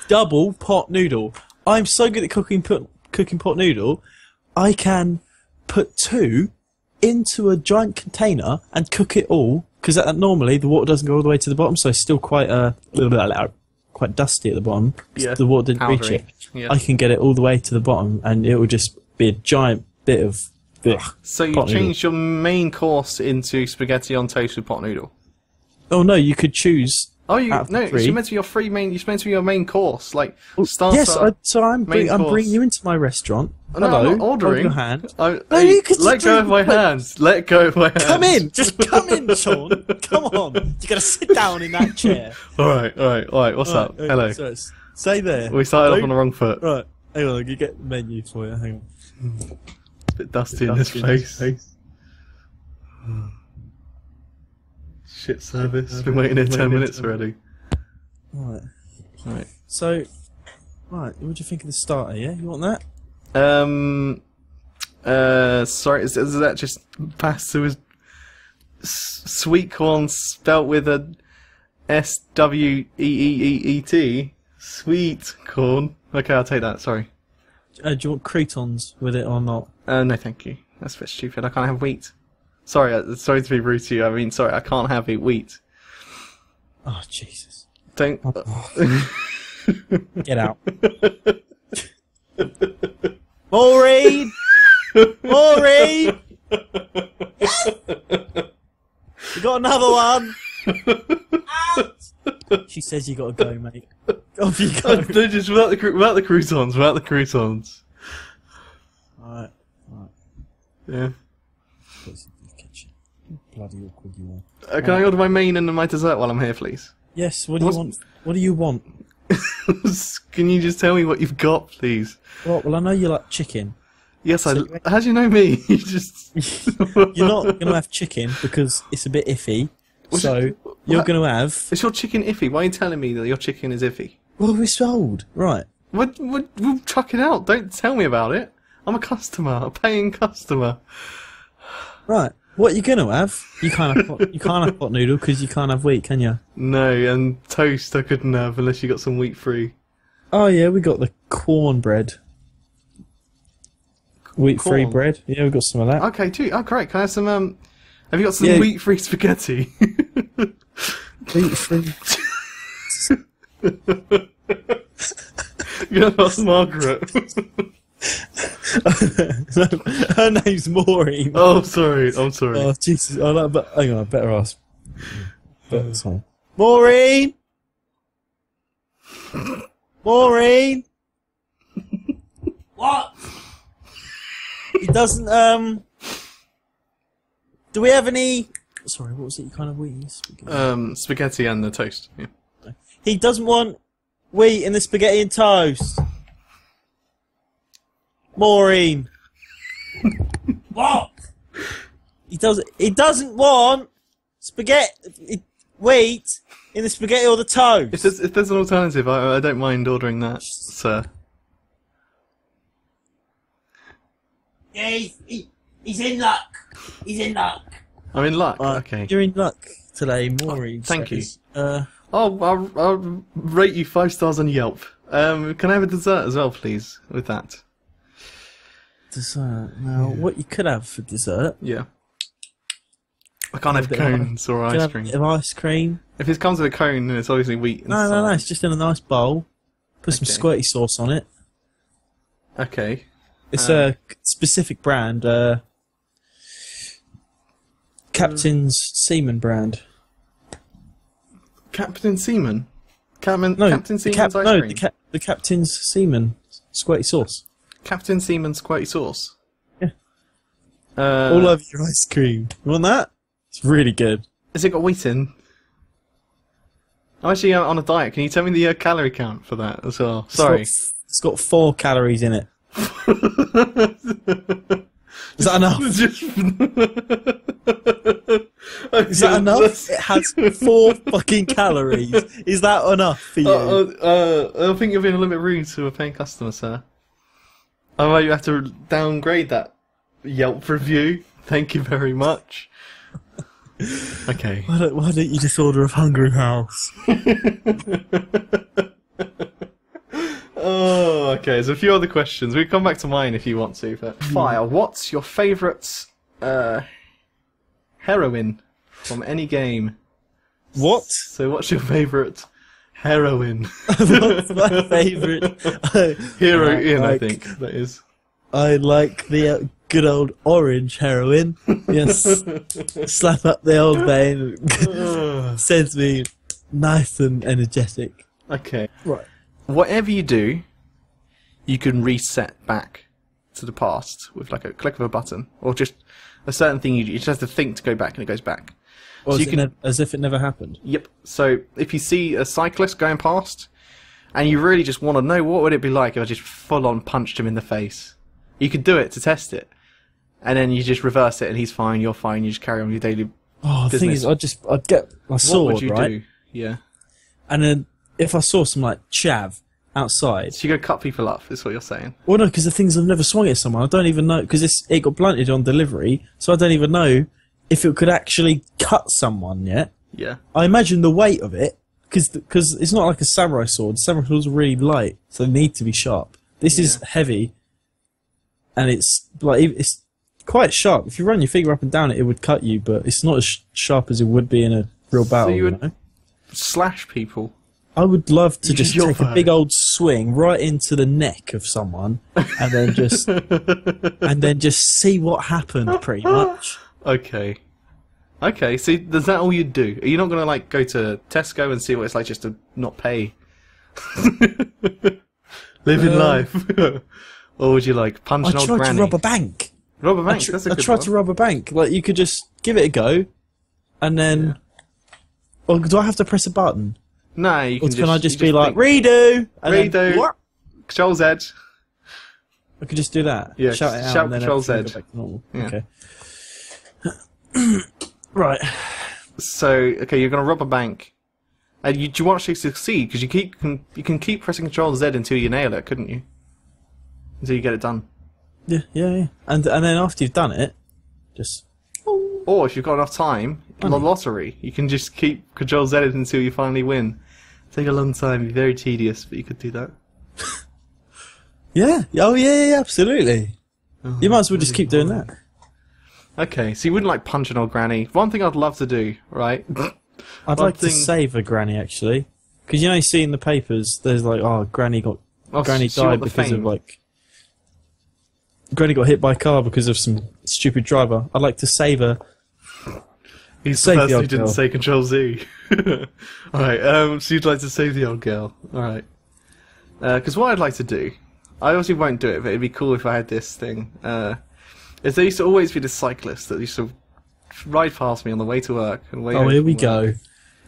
double pot noodle. I'm so good at cooking pot noodle, I can put 2 into a giant container and cook it all, because normally the water doesn't go all the way to the bottom, so it's still quite dusty at the bottom. Yeah, the water didn't reach it. Yeah. I can get it all the way to the bottom, and it will just be a giant bit of. So you changed your main course into spaghetti on toast with pot noodle? Oh no, you could choose Oh, you out of no, the three. it's meant to be your free main. It's meant to be your main course, like Yes, I'm main course. bringing you into my restaurant. No, Hello, I'm not ordering. hold your hand. No, you could let just go of my drink- hands. Let go of my hands. Come in, just come in, Sean. Come on, you gotta sit down in that chair. All right. What's up? Hello. Sorry, stay there. We started off on the wrong foot. Right, hang on, you get the menu for you. Hang on. A bit dusty in this place. Shit service. Been waiting here 10 minutes already. Right. Right. So, right, what do you think of the starter? Yeah, you want that? Sorry, is that just pasta with sweet corn spelt with a SWEEEET? Sweet corn. Okay, I'll take that. Sorry. Do you want croutons with it or not? No, thank you. That's a bit stupid. I can't have wheat. Sorry, sorry to be rude to you. I mean, sorry, I can't have wheat. Oh, Jesus. Don't. Get out. Maureen! Maureen! You got another one? She says you gotta go, mate. Off you go. No, just without the croutons. Without the croutons. Alright. Yeah. Bloody awkward you Can I order my main and my dessert while I'm here, please? Yes, what do you want? What do you want? Can you just tell me what you've got, please? Well, I know you like chicken. Yes, how do you know me? You just... You're not gonna have chicken because it's a bit iffy. So, you're gonna have... Is your chicken iffy? Why are you telling me that your chicken is iffy? Well, we sold. Right. We'll chuck it out. Don't tell me about it. I'm a customer, a paying customer. Right. What you gonna have? You can't have pot noodle because you can't have wheat, can you? No, and toast I couldn't have unless you got some wheat free. Oh yeah, we got the cornbread. Wheat free bread. Yeah, we got some of that. Okay, too. Oh, great. Can I have some? Have you got some wheat free spaghetti? Wheat free. You're gonna ask Margaret. Her name's Maureen. Oh, sorry. I'm sorry. Oh Jesus! Oh, no, but hang on, I better ask. But sorry. Maureen. Maureen. What? It doesn't. Do we have any? Sorry, what was it? You kind of wheat? Spaghetti and the toast. Yeah. He doesn't want wheat in the spaghetti and toast. Maureen. What? He doesn't want spaghetti wheat in the spaghetti or the toast. If there's an alternative, I don't mind ordering that, sir. Yeah, he's in luck. He's in luck. I'm in luck. Okay. You're in luck today, Maureen. Thank you. you. I'll rate you 5 stars on Yelp. Can I have a dessert as well, please, with that? Dessert. Now, what you could have for dessert? Yeah. I can't have cones or ice cream. Have ice cream. If it comes with a cone, then it's obviously wheat inside. No. It's just in a nice bowl. Put some squirty sauce on it. Okay. It's a specific brand. Captain's Seaman brand. Captain Seaman? Captain Seaman's ice cream? The Captain's Seaman squirty sauce. Captain Seaman's squirty sauce? Yeah. All over your ice cream. You want that? It's really good. Has it got wheat in? I'm actually on a diet. Can you tell me the calorie count for that as well? Sorry. It's got 4 calories in it. Is that enough? Is that enough? It has 4 fucking calories. Is that enough for you? I think you're being a little bit rude to a paying customer, sir. I might have to downgrade that Yelp review. Thank you very much. Okay. Why don't you just order a Hungry House? Oh, okay. There's a few other questions. We can come back to mine if you want to. But Fire, what's your favourite heroine from any game? What? So, what's your favourite heroine? What's my favourite? Heroine, I think that is. I like the good old orange heroine. Yes. Slap up the old vein and sends me nice and energetic. Okay. Right. Whatever you do, you can reset back to the past with like a click of a button, or just a certain thing. You just have to think to go back, and it goes back. Or so you can, as if it never happened. Yep. So if you see a cyclist going past, and you really just want to know what would it be like if I just full on punched him in the face, you could do it to test it, and then you just reverse it, and he's fine, you're fine. You just carry on with your daily. Oh, the thing is, I'd get my sword, what would you right? do? Yeah. And then if I saw some like chav outside, So you go cut people up. Is what you're saying? well, no, because the things I've never swung at someone. I don't even know because it got blunted on delivery, so I don't even know if it could actually cut someone yet. Yeah. I imagine the weight of it, because it's not like a samurai sword. Samurai swords are really light, so they need to be sharp. This is heavy, and it's quite sharp. If you run your finger up and down it, it would cut you, but it's not as sharp as it would be in a real battle. So you would know? slash people. I would love to just You're take a fine. big old swing right into the neck of someone, and then just see what happened. Pretty much. Okay. Okay, so is that all you'd do? Are you not going to, like, go to Tesco and see what it's like just to not pay? Living life. Or would you, like, punch I an old tried granny? to rob a bank. Rob a bank, that's a I good tried one. to rob a bank. Like, you could just give it a go, and then... Or do I have to press a button? No, you Or can can I just you be like, think, redo? And then, Redo. what? Control Z. I could just do that. Yeah, Shout it out shout and then Control everything Z. go back to normal. Yeah. Okay. Right. So, okay, you're going to rob a bank. And do you want to succeed? Because you can keep pressing Control Z until you nail it, couldn't you? Until you get it done. Yeah. And then after you've done it, just... Or if you've got enough time, in the lottery, you can just keep Control Z until you finally win. Take a long time, be very tedious, but you could do that. Yeah. Oh, yeah, absolutely. You might as well just keep doing that. Okay, so you wouldn't like punch an old granny. One thing I'd love to do, right? I'd like to save a granny, actually. Because you see in the papers, there's like, granny so died you want the because of fame. like... Granny got hit by a car because of some stupid driver. I'd like to save her. He's Save the the person who old didn't girl. say Control Z. Alright, so you'd like to save the old girl. Alright. Because what I'd like to do, I obviously won't do it, but it'd be cool if I had this thing, is there used to always be this cyclist that used to ride past me on the way to work. And way home Here we from work. go.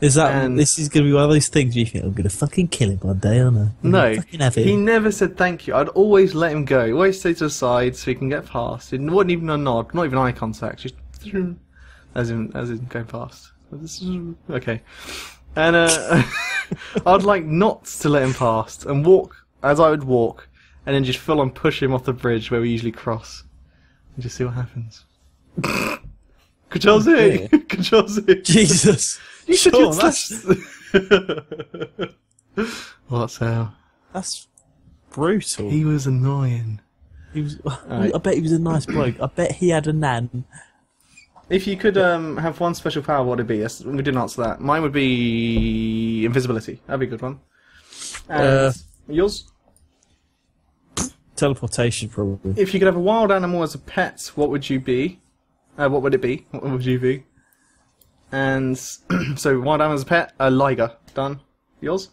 Is that And- this is going to be one of those things where you think I'm going to fucking kill him one day, aren't I? I'm No, gonna fucking have he him. never said thank you. I'd always let him go. Always stay to the side so he can get past. It wasn't even a nod, not even eye contact. Just as in going past. Okay, and I'd like not to let him past and walk as I would walk, and then just full on push him off the bridge where we usually cross, and just see what happens. Control Z, dear. Control Z. Jesus. You should Sean, just. What's how? That's brutal. He was annoying. He was. Right. I bet he was a nice bloke. I bet he had a nan. If you could have one special power, what would it be? Yes, we didn't answer that. Mine would be invisibility. That'd be a good one. And yours? Teleportation, probably. If you could have a wild animal as a pet, what would you be? What would it be? What would you be? And so, wild animal as a pet, a liger. Done. Yours?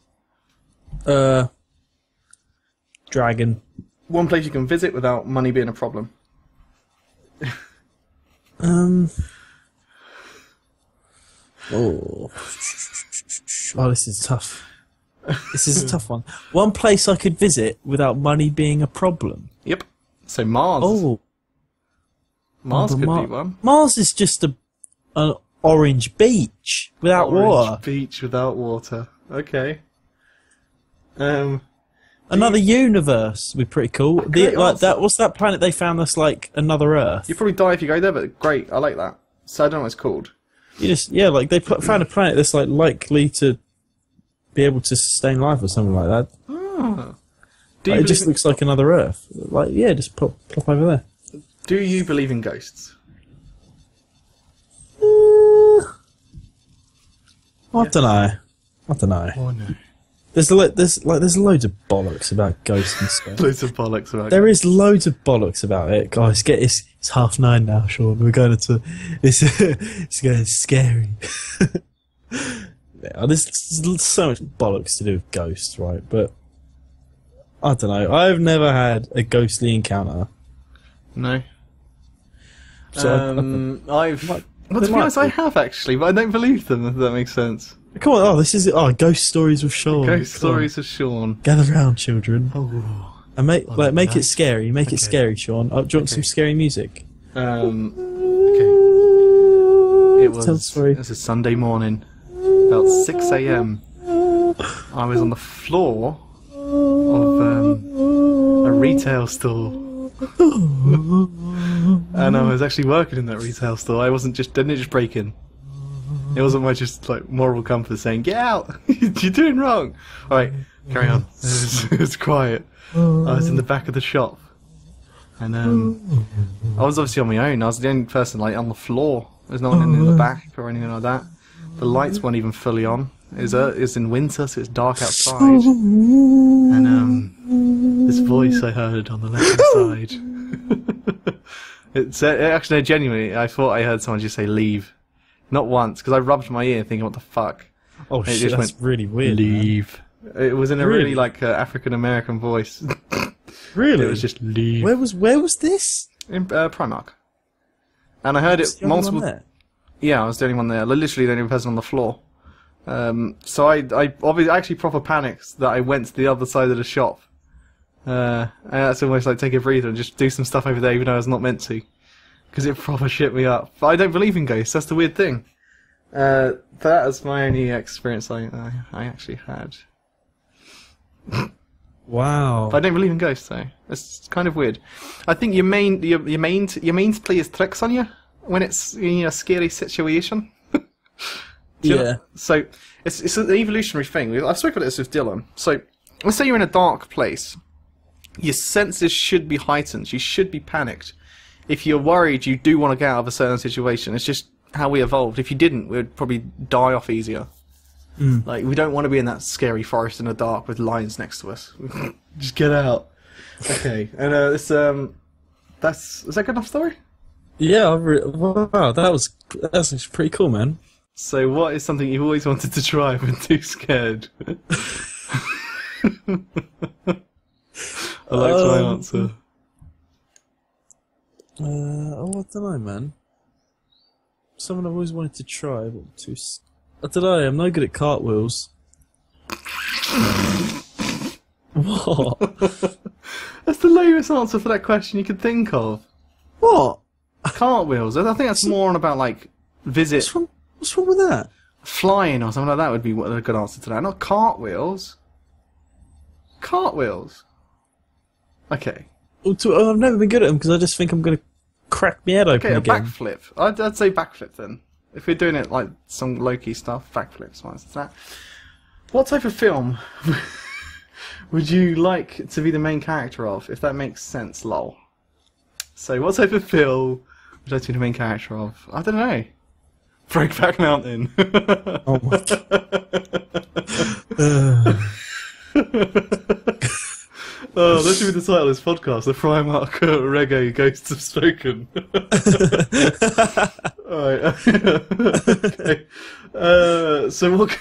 Dragon. One place you can visit without money being a problem. Oh, this is tough. This is a tough one. One place I could visit without money being a problem. Yep. So Mars. Oh, Mars but could be one. Mars is just an orange beach without Orange water. beach without water. Okay. Another universe would be pretty cool. Great answer. What's that planet they found that's like another Earth? You probably die if you go there, but great. I like that. So I don't know what it's called. You just like they found a planet that's like likely to be able to sustain life or something like that. Ah. Do you Like, it just believe looks like another Earth. Like just plop over there. Do you believe in ghosts? I don't know. Oh no. There's loads of bollocks about ghosts and stuff. Loads of bollocks about There is loads of bollocks about it, guys. It's 9:30 now, Sean. We're going to it's getting scary. Yeah, there's so much bollocks to do with ghosts, right? But I don't know. I've never had a ghostly encounter. No. So Well, to be honest, I have actually, but I don't believe them, if that makes sense. Come on, this is Ghost Stories with Sean. Ghost Stories of Sean. Gather round, children. Oh. And make it scary. Make it scary, Sean. Do you want some scary music? Okay. It Tell the story. was a Sunday morning, about 6 a.m. I was on the floor of a retail store. And I was actually working in that retail store. I didn't just break in. It wasn't my just like moral compass saying, "Get out! You're doing wrong." All right, carry on. It was quiet. I was in the back of the shop, and I was obviously on my own. I was the only person like on the floor. There's no one in the back or anything like that. The lights weren't even fully on. It's in winter, so it's dark outside. And this voice I heard on the left side. It said, actually, no, genuinely, I thought I heard someone just say "leave," not once, because I rubbed my ear thinking, "What the fuck?" Oh and it shit, just that's went, really weird. Leave. Man. It was in a Really? really like African American voice. Really? It was just leave. Where was this? In Primark. And I heard it multiple. Yeah, I was the only one there. Literally the only person on the floor. So I obviously actually proper panicked that I went to the other side of the shop. And that's almost like take a breather and just do some stuff over there even though I was not meant to. Because it proper shit me up. But I don't believe in ghosts, that's the weird thing. That is my only experience I actually had. Wow. But I don't believe in ghosts though. It's kind of weird. I think your main to play his tricks on you when it's in a scary situation. Yeah. So it's an evolutionary thing. I've spoken about this with Dylan. So let's say you're in a dark place. Your senses should be heightened. You should be panicked. If you're worried, you do want to get out of a certain situation. It's just how we evolved. If you didn't, we'd probably die off easier. Like, we don't want to be in that scary forest in the dark with lions next to us. Just get out. Okay. And is that a good enough story? Yeah, wow, that's pretty cool, man. So what is something you've always wanted to try but too scared? I like my answer. I don't know, man. Something I've always wanted to try, but I don't know, I'm no good at cartwheels. What? That's the lamest answer for that question you could think of. What? Cartwheels. I think that's more on about, like, What's wrong with that? flying or something like that would be a good answer to that. Not cartwheels. Cartwheels. Okay. Well, I've never been good at them because I just think I'm going to crack my head open Okay, a again. backflip. I'd say backflip then. If we're doing it like some low-key stuff, backflips. What's that? What type of film would you like to be the main character of, if that makes sense, lol? So, what type of film would you like to be the main character of? I don't know. Breakback Mountain. Oh my god. Oh, that should be the title of this podcast, The Primark Reggae Ghosts Have Spoken. Alright. Okay. So what...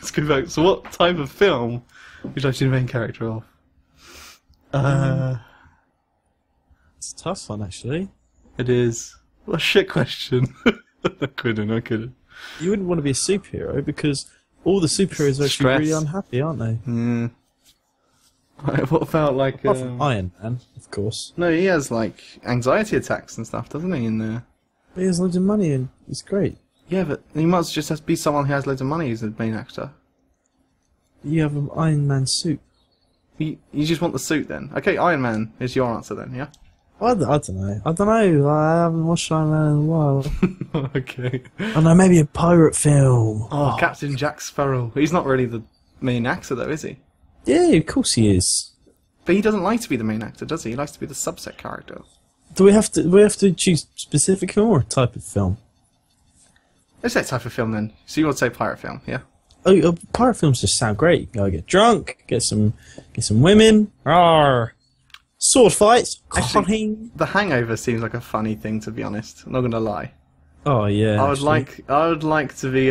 Let's go back. So what type of film would you like to be the main character of? It's a tough one, actually. It is. What a shit question. I couldn't. You wouldn't want to be a superhero because all the superheroes are actually really unhappy, aren't they? Mm. Right, what about like... Apart from Iron Man, of course. No, he has like anxiety attacks and stuff, doesn't he, in there? But he has loads of money and it's great. Yeah, but he must just have to be someone who has loads of money as the main actor. You have an Iron Man suit. You just want the suit then? Okay, Iron Man is your answer then, yeah? I don't know. I haven't watched Iron Man in a while. Okay. I don't know, maybe a pirate film. Oh, Captain Jack Sparrow. He's not really the main actor though, is he? Yeah, of course he is. But he doesn't like to be the main actor, does he? He likes to be the subset character. Do we have to choose a specific film or a type of film? Let's say type of film then. So you would say pirate film, yeah? Oh, pirate films just sound great. You gotta get drunk, get some women, sword fights, Actually, The Hangover seems like a funny thing, to be honest. I'm not gonna lie. Oh yeah. I would like to be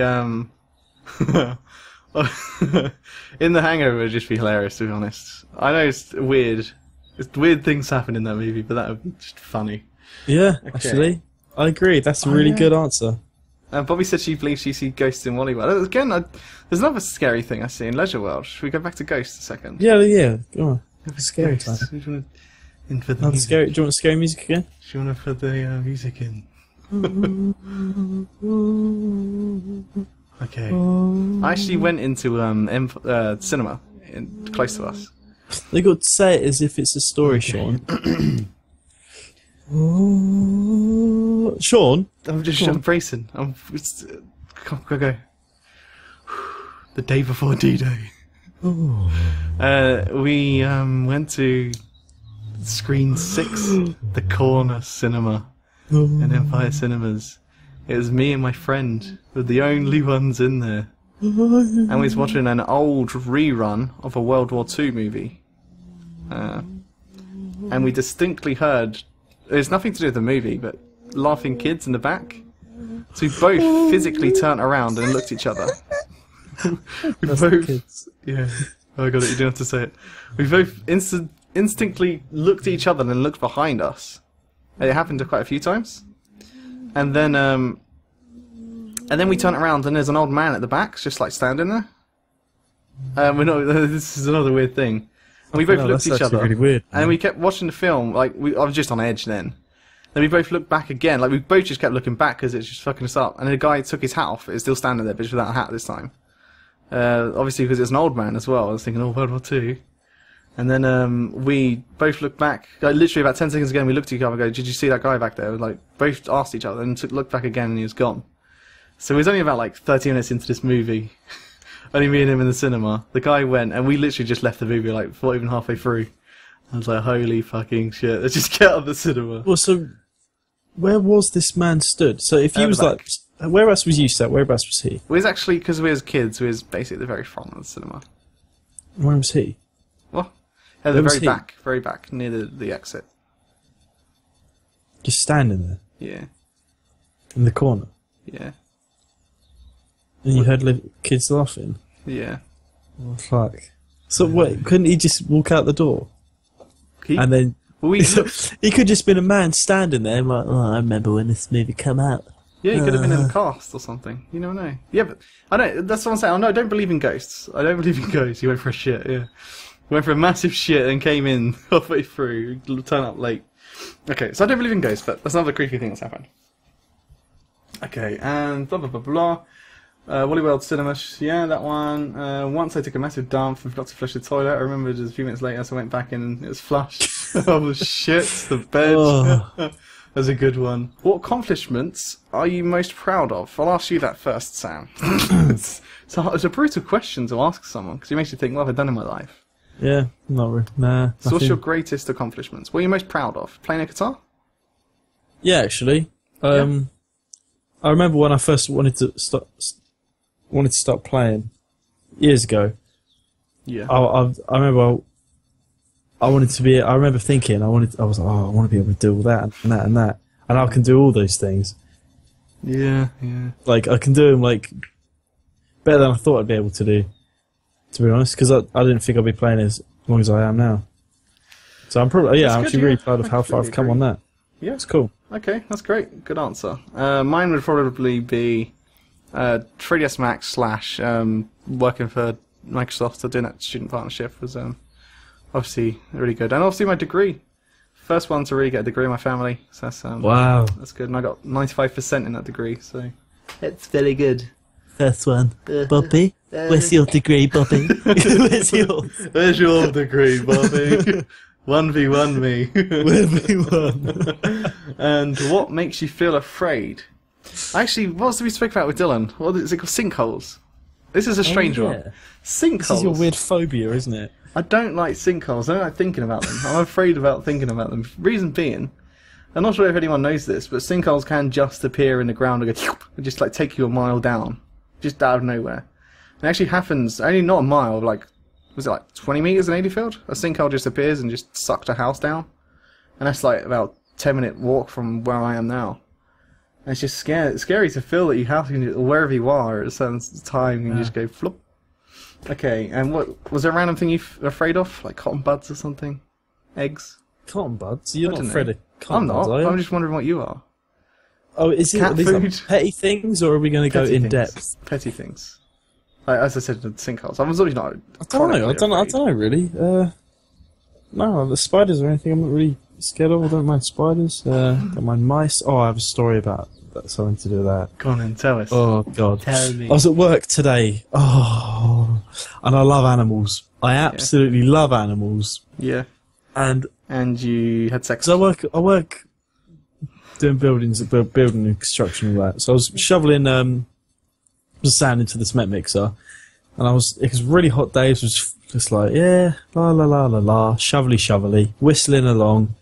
In The Hangover, it would just be hilarious, to be honest. I know it's weird. It's weird things happen in that movie, but that would be just funny. Yeah, actually. I agree. That's a really good answer. Bobby said she believes she sees ghosts in Wally World. Again, there's another scary thing I see in Leisure World. Should we go back to ghosts a second? Yeah. Go on. Scary time. In for the Not scary. Do you want scary music again? Do you want to put the music in? Okay. I actually went into cinema close to us. They got to say it as if it's a story, Sean. Sean? I'm just bracing. Go. The day before D-Day. We went to Screen 6, the corner cinema in Empire Cinemas. It was me and my friend, were the only ones in there. And we was watching an old rerun of a World War II movie. And we distinctly heard, it's nothing to do with the movie, but laughing kids in the back. So we both physically turned around and looked at each other. We both, kids. Yeah. Oh, I got it. You didn't have to say it. We both instinctively looked at each other and then looked behind us. It happened quite a few times. And then we turn around and there's an old man at the back, just like standing there. This is another weird thing. And we both looked at each other. Really weird, and we kept watching the film. Like I was just on edge then. Then we both looked back again. Like we both just kept looking back because it's just fucking us up. And the guy took his hat off. It was still standing there, but just without a hat this time. Obviously because it's an old man as well. I was thinking, oh, World War II. And then we both looked back. Literally about 10 seconds ago, we looked at each other and go, did you see that guy back there? Like both asked each other and looked back again and he was gone. So it was only about like 30 minutes into this movie. Only me and him in the cinema. The guy went and we literally just left the movie like not even halfway through. I was like, holy fucking shit. Let's just get out of the cinema. Well, so where was this man stood? So if he was like, whereabouts was you sat? Whereabouts was he? We was actually, because we was kids, we was basically at the very front of the cinema. Where was he? What? At the very back, near the exit. Just standing there? Yeah. In the corner? Yeah. And you heard kids laughing? Yeah. Oh, fuck. So wait, couldn't he just walk out the door? And then... Well, he could just been a man standing there like, oh, I remember when this movie came out. Yeah, he could have been in the cast or something. You never know. Yeah, but I don't. That's what I'm saying. I don't believe in ghosts. I don't believe in ghosts. He went for a shit. Yeah, he went for a massive shit and came in halfway through. Turned up late. Okay, so I don't believe in ghosts, but that's another creepy thing that's happened. Okay, and blah blah blah blah. Wally World Cinema. Yeah, that one. Once I took a massive dump and forgot to flush the toilet. I remember just a few minutes later, so I went back in and it was flushed. Oh shit! The bed. Oh. That's a good one. What accomplishments are you most proud of? I'll ask you that first, Sam. It's a brutal question to ask someone, because it makes you think, what have I done in my life? Yeah, not really. Nah. So what's your greatest accomplishments? What are you most proud of? Playing a guitar? Yeah, actually. I remember when I first wanted to start playing years ago. Yeah. I remember I remember thinking I was like, oh, I want to be able to do all that and that and that, and I can do all those things. Yeah. Like I can do them like better than I thought I'd be able to do. To be honest, because I didn't think I'd be playing as long as I am now. So I'm probably I'm actually really proud of how far I've come on that. Yeah, it's cool. Okay, that's great. Good answer. Mine would probably be 3ds Max / working for Microsoft, so doing that student partnership was obviously really good, and obviously my degree. First one to really get a degree in my family, so that's wow, that's good, and I got 95% in that degree, so it's very good. First one, Bobby. Where's your degree, Bobby? Where's your degree, Bobby? 1v1 me. 1v1. And what makes you feel afraid? Actually, what did we speak about with Dylan? What is it called? Sinkholes. This is a strange one. Sinkholes. This is your weird phobia, isn't it? I don't like sinkholes. I don't like thinking about them. I'm afraid about thinking about them. Reason being, I'm not sure if anyone knows this, but sinkholes can just appear in the ground and go and just like take you a mile down, just out of nowhere. It actually happens only not a mile, like was it like 20 meters in Adeyfield? A sinkhole just appears and just sucked a house down, and that's like about 10-minute walk from where I am now. And it's just scary to feel that you have to, wherever you are at a certain time, you just go flop. Okay, and what was there a random thing you're afraid of? Like cotton buds or something? Eggs? Cotton buds? You're not afraid of I'm cotton buds, not. are you? I'm just wondering what you are. Oh, is it Cat these food? like petty things, or are we going to go Petty in things. depth? Petty things. Like, as I said, the sinkholes. I was always not. I don't know really. No, the spiders or anything I'm not really scared of. I don't mind spiders. Don't mind mice. Oh, I have a story about that, something to do with that. Go on and tell us. Oh God! Tell me. I was at work today. Oh, and I love animals. I absolutely love animals. Yeah. And you had sex. so I work doing buildings, building and construction and all that. So I was shoveling the sand into the cement mixer, and it was a really hot day. It was just like, yeah, la la la la la, shovelly, whistling along.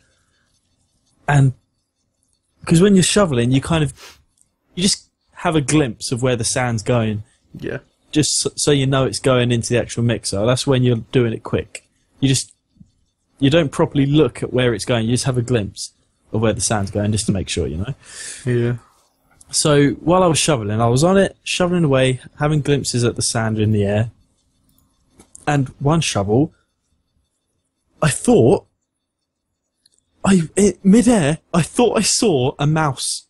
And because when you're shoveling, you just have a glimpse of where the sand's going. Yeah. Just so you know it's going into the actual mixer. That's when you're doing it quick. You don't properly look at where it's going. You just have a glimpse of where the sand's going, just to make sure, you know. Yeah. So while I was shoveling, I was on it, shoveling away, having glimpses at the sand in the air. And one shovel, I thought, mid-air, I thought I saw a mouse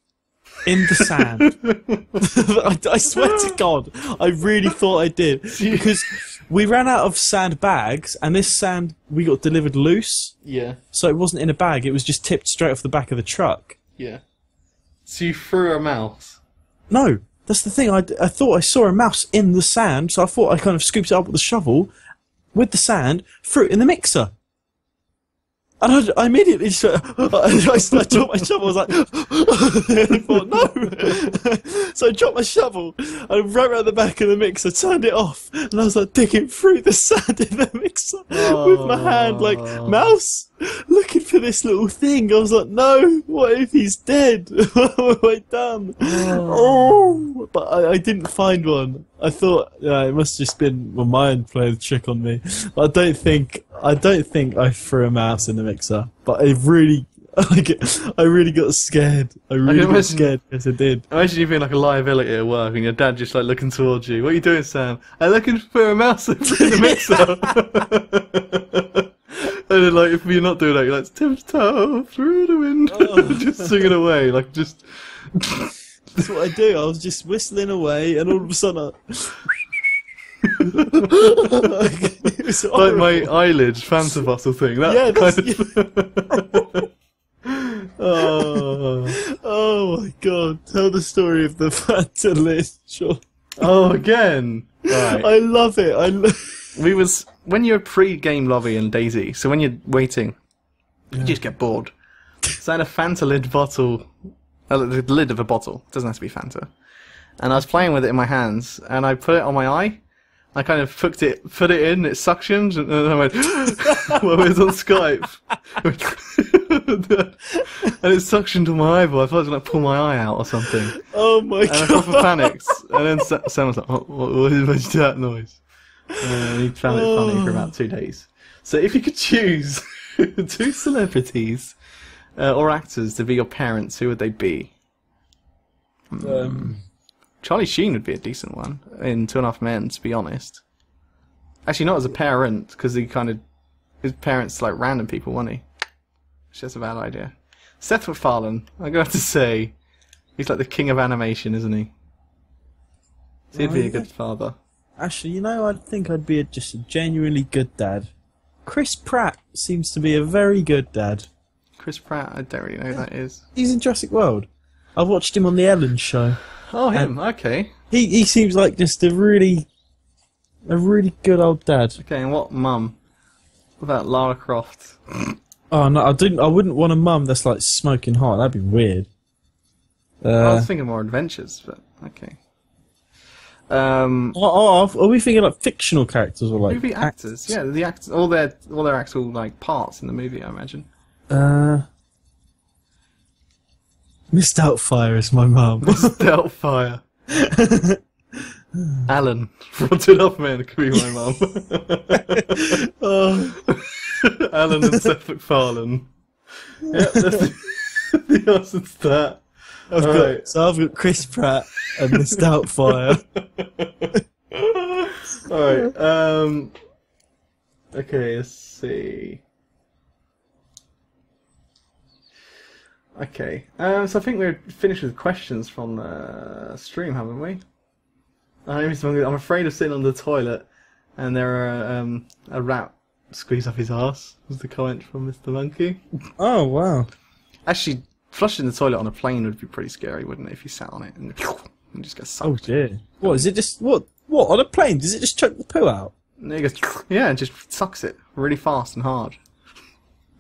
in the sand. I swear to God, I really thought I did. Because we ran out of sand bags, and this sand we got delivered loose. Yeah. So it wasn't in a bag, it was just tipped straight off the back of the truck. Yeah. So you threw a mouse? No, that's the thing. I thought I saw a mouse in the sand, so I thought I kind of scooped it up with the shovel, with the sand, threw it in the mixer. And I immediately just I dropped my shovel. I was like, I thought, no. So I dropped my shovel and right around the back of the mixer, turned it off, and I was like digging through the sand in the mixer with my hand, like, mouse, looking for this little thing. I was like, no, what if he's dead? What have I done? Oh, but I didn't find one. I thought it must have just been my mind playing a trick on me. But I don't think I threw a mouse in the mixer. But I really got scared. I really got scared because I did. Imagine you being like a liability at work and your dad just like looking towards you. What are you doing, Sam? I'm looking for a mouse in the mixer. And then, like, if you're not doing that, you're like, tiptoe through the window, just singing away, like, just. That's what I do. I was just whistling away, and all of a sudden, like my eyelid phantom fossil thing. That kind of. Oh my God! Tell the story of the phantom list, sure. Oh, again. Right. I love it. When you're pre-game lobby in DayZ, so when you're waiting, you just get bored. So I had a Fanta lid bottle, the lid of a bottle. It doesn't have to be Fanta. And I was playing with it in my hands, and I put it on my eye. I kind of put it in, it suctioned, and then I went, well, it was on Skype. And it suctioned on my eyeball. I thought I was going to pull my eye out or something. Oh my God. And I proper panicked. And then Sam was like, oh, what was that noise? And he found it funny for about 2 days. So if you could choose 2 celebrities or actors to be your parents, who would they be? Charlie Sheen would be a decent one in 2.5 Men, to be honest. Actually, not as a parent, because his parents like random people, wasn't he? Which is a bad idea. Seth MacFarlane, I'm going to have to say, he's like the king of animation, isn't he? So he'd be a good father. Actually, I think I'd be just a genuinely good dad. Chris Pratt seems to be a very good dad. Chris Pratt, I don't really know who that is. He's in Jurassic World. I watched him on the Ellen show. Oh, him. Okay. He seems like just a really good old dad. Okay, and what mum? What about Lara Croft? Oh no, I wouldn't want a mum that's like smoking hot. That'd be weird. I was thinking more adventures, but okay. Are we thinking like fictional characters or like movie actors? Yeah, the actors, all their actual like parts in the movie, I imagine. Miss Doubtfire is my mum. Miss Doubtfire. Alan from 2.5 Men could be my mum. Alan and Seth MacFarlane. Yep, that's the answer to that. Alright. I've got Chris Pratt and the Stoutfire. Alright, okay, let's see. Okay, so I think we're finished with questions from the stream, haven't we? I'm afraid of sitting on the toilet and there are a rat squeeze up his arse, was the comment from Mr. Monkey. Oh, wow. Actually, flushing the toilet on a plane would be pretty scary, wouldn't it, if you sat on it and just get sucked. Oh, dear. What, is it just... What, on a plane? Does it just chuck the poo out? And it goes, yeah, and just sucks it really fast and hard.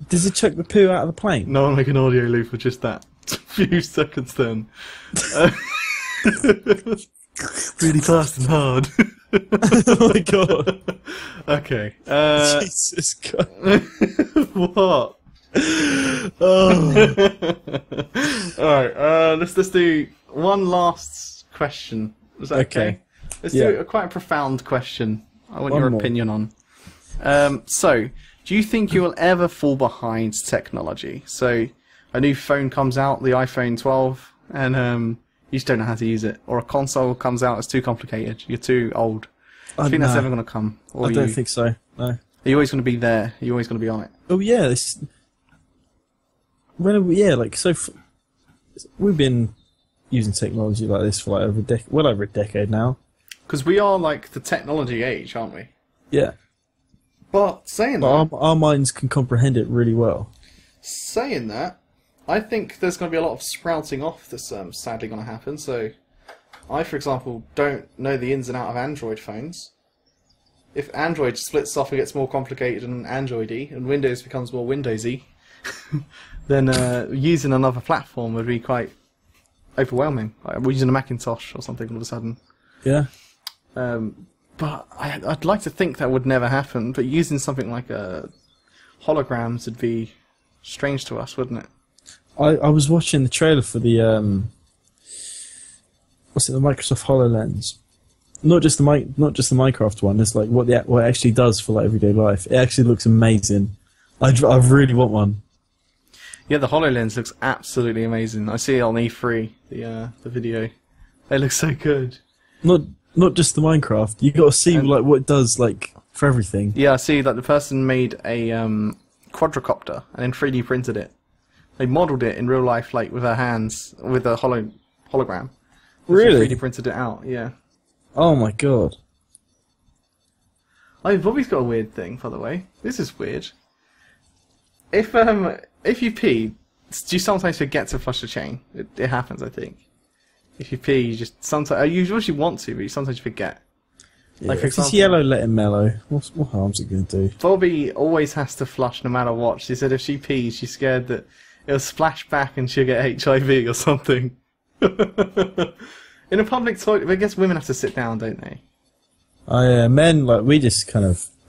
Does it chuck the poo out of the plane? No, I'll make an audio loop for just that. Few seconds then. Really fast and hard. Oh my god. Okay. Jesus Christ. What? Oh. Alright, let's do one last question. Is that okay? Let's do quite a profound question. I want your opinion on. So, do you think you will ever fall behind technology? So, a new phone comes out, the iPhone 12, and you just don't know how to use it. Or a console comes out, it's too complicated, you're too old. Do you think that's ever going to come? Or I don't think so, no. Are you always going to be there? Are you always going to be on it? Oh yeah, we've been using technology like this for like over a decade now. Because we are like the technology age, aren't we? Yeah. But saying that... But our minds can comprehend it really well. Saying that, I think there's going to be a lot of sprouting off that's sadly going to happen. So, I, for example, don't know the ins and outs of Android phones. If Android splits off and gets more complicated and Android-y, and Windows becomes more Windows-y, then using another platform would be quite overwhelming. Like, we're using a Macintosh or something all of a sudden. Yeah. But I'd like to think that would never happen, but using something like holograms would be strange to us, wouldn't it? I was watching the trailer for the the Microsoft HoloLens. Not just the Minecraft one. It's like what it actually does for like everyday life. It actually looks amazing. I really want one. Yeah, the HoloLens looks absolutely amazing. I see it on E3, the video. It looks so good. Not just the Minecraft. You got to see like what it does like for everything. Yeah, I see that the person made a quadricopter and then 3D printed it. They modelled it in real life, like with their hands, with a hologram. Really? 3D printed it out. Yeah. Oh my god. Oh, Bobby's got a weird thing, by the way. This is weird. If you pee, do you sometimes forget to flush the chain? It happens, I think. If you pee, you just sometimes you usually want to, but you sometimes forget. Yeah, like for if it's example, yellow, let it mellow. What harm's it going to do? Bobby always has to flush no matter what. She said if she pees, she's scared that it'll splash back and she'll get HIV or something. In a public toilet, I guess women have to sit down, don't they? Oh yeah, men, like, we just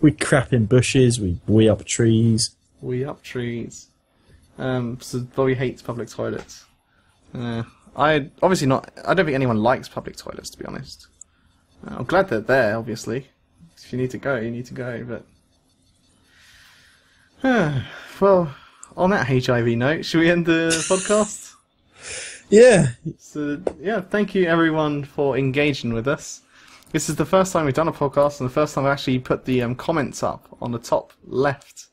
we crap in bushes, we up trees. We up trees. So Bobby hates public toilets. I don't think anyone likes public toilets, to be honest. I'm glad they're there, obviously. If you need to go, you need to go, but... well, on that HIV note, should we end the podcast? Yeah. So, yeah, thank you everyone for engaging with us. This is the first time we've done a podcast, and the first time I actually put the comments up on the top left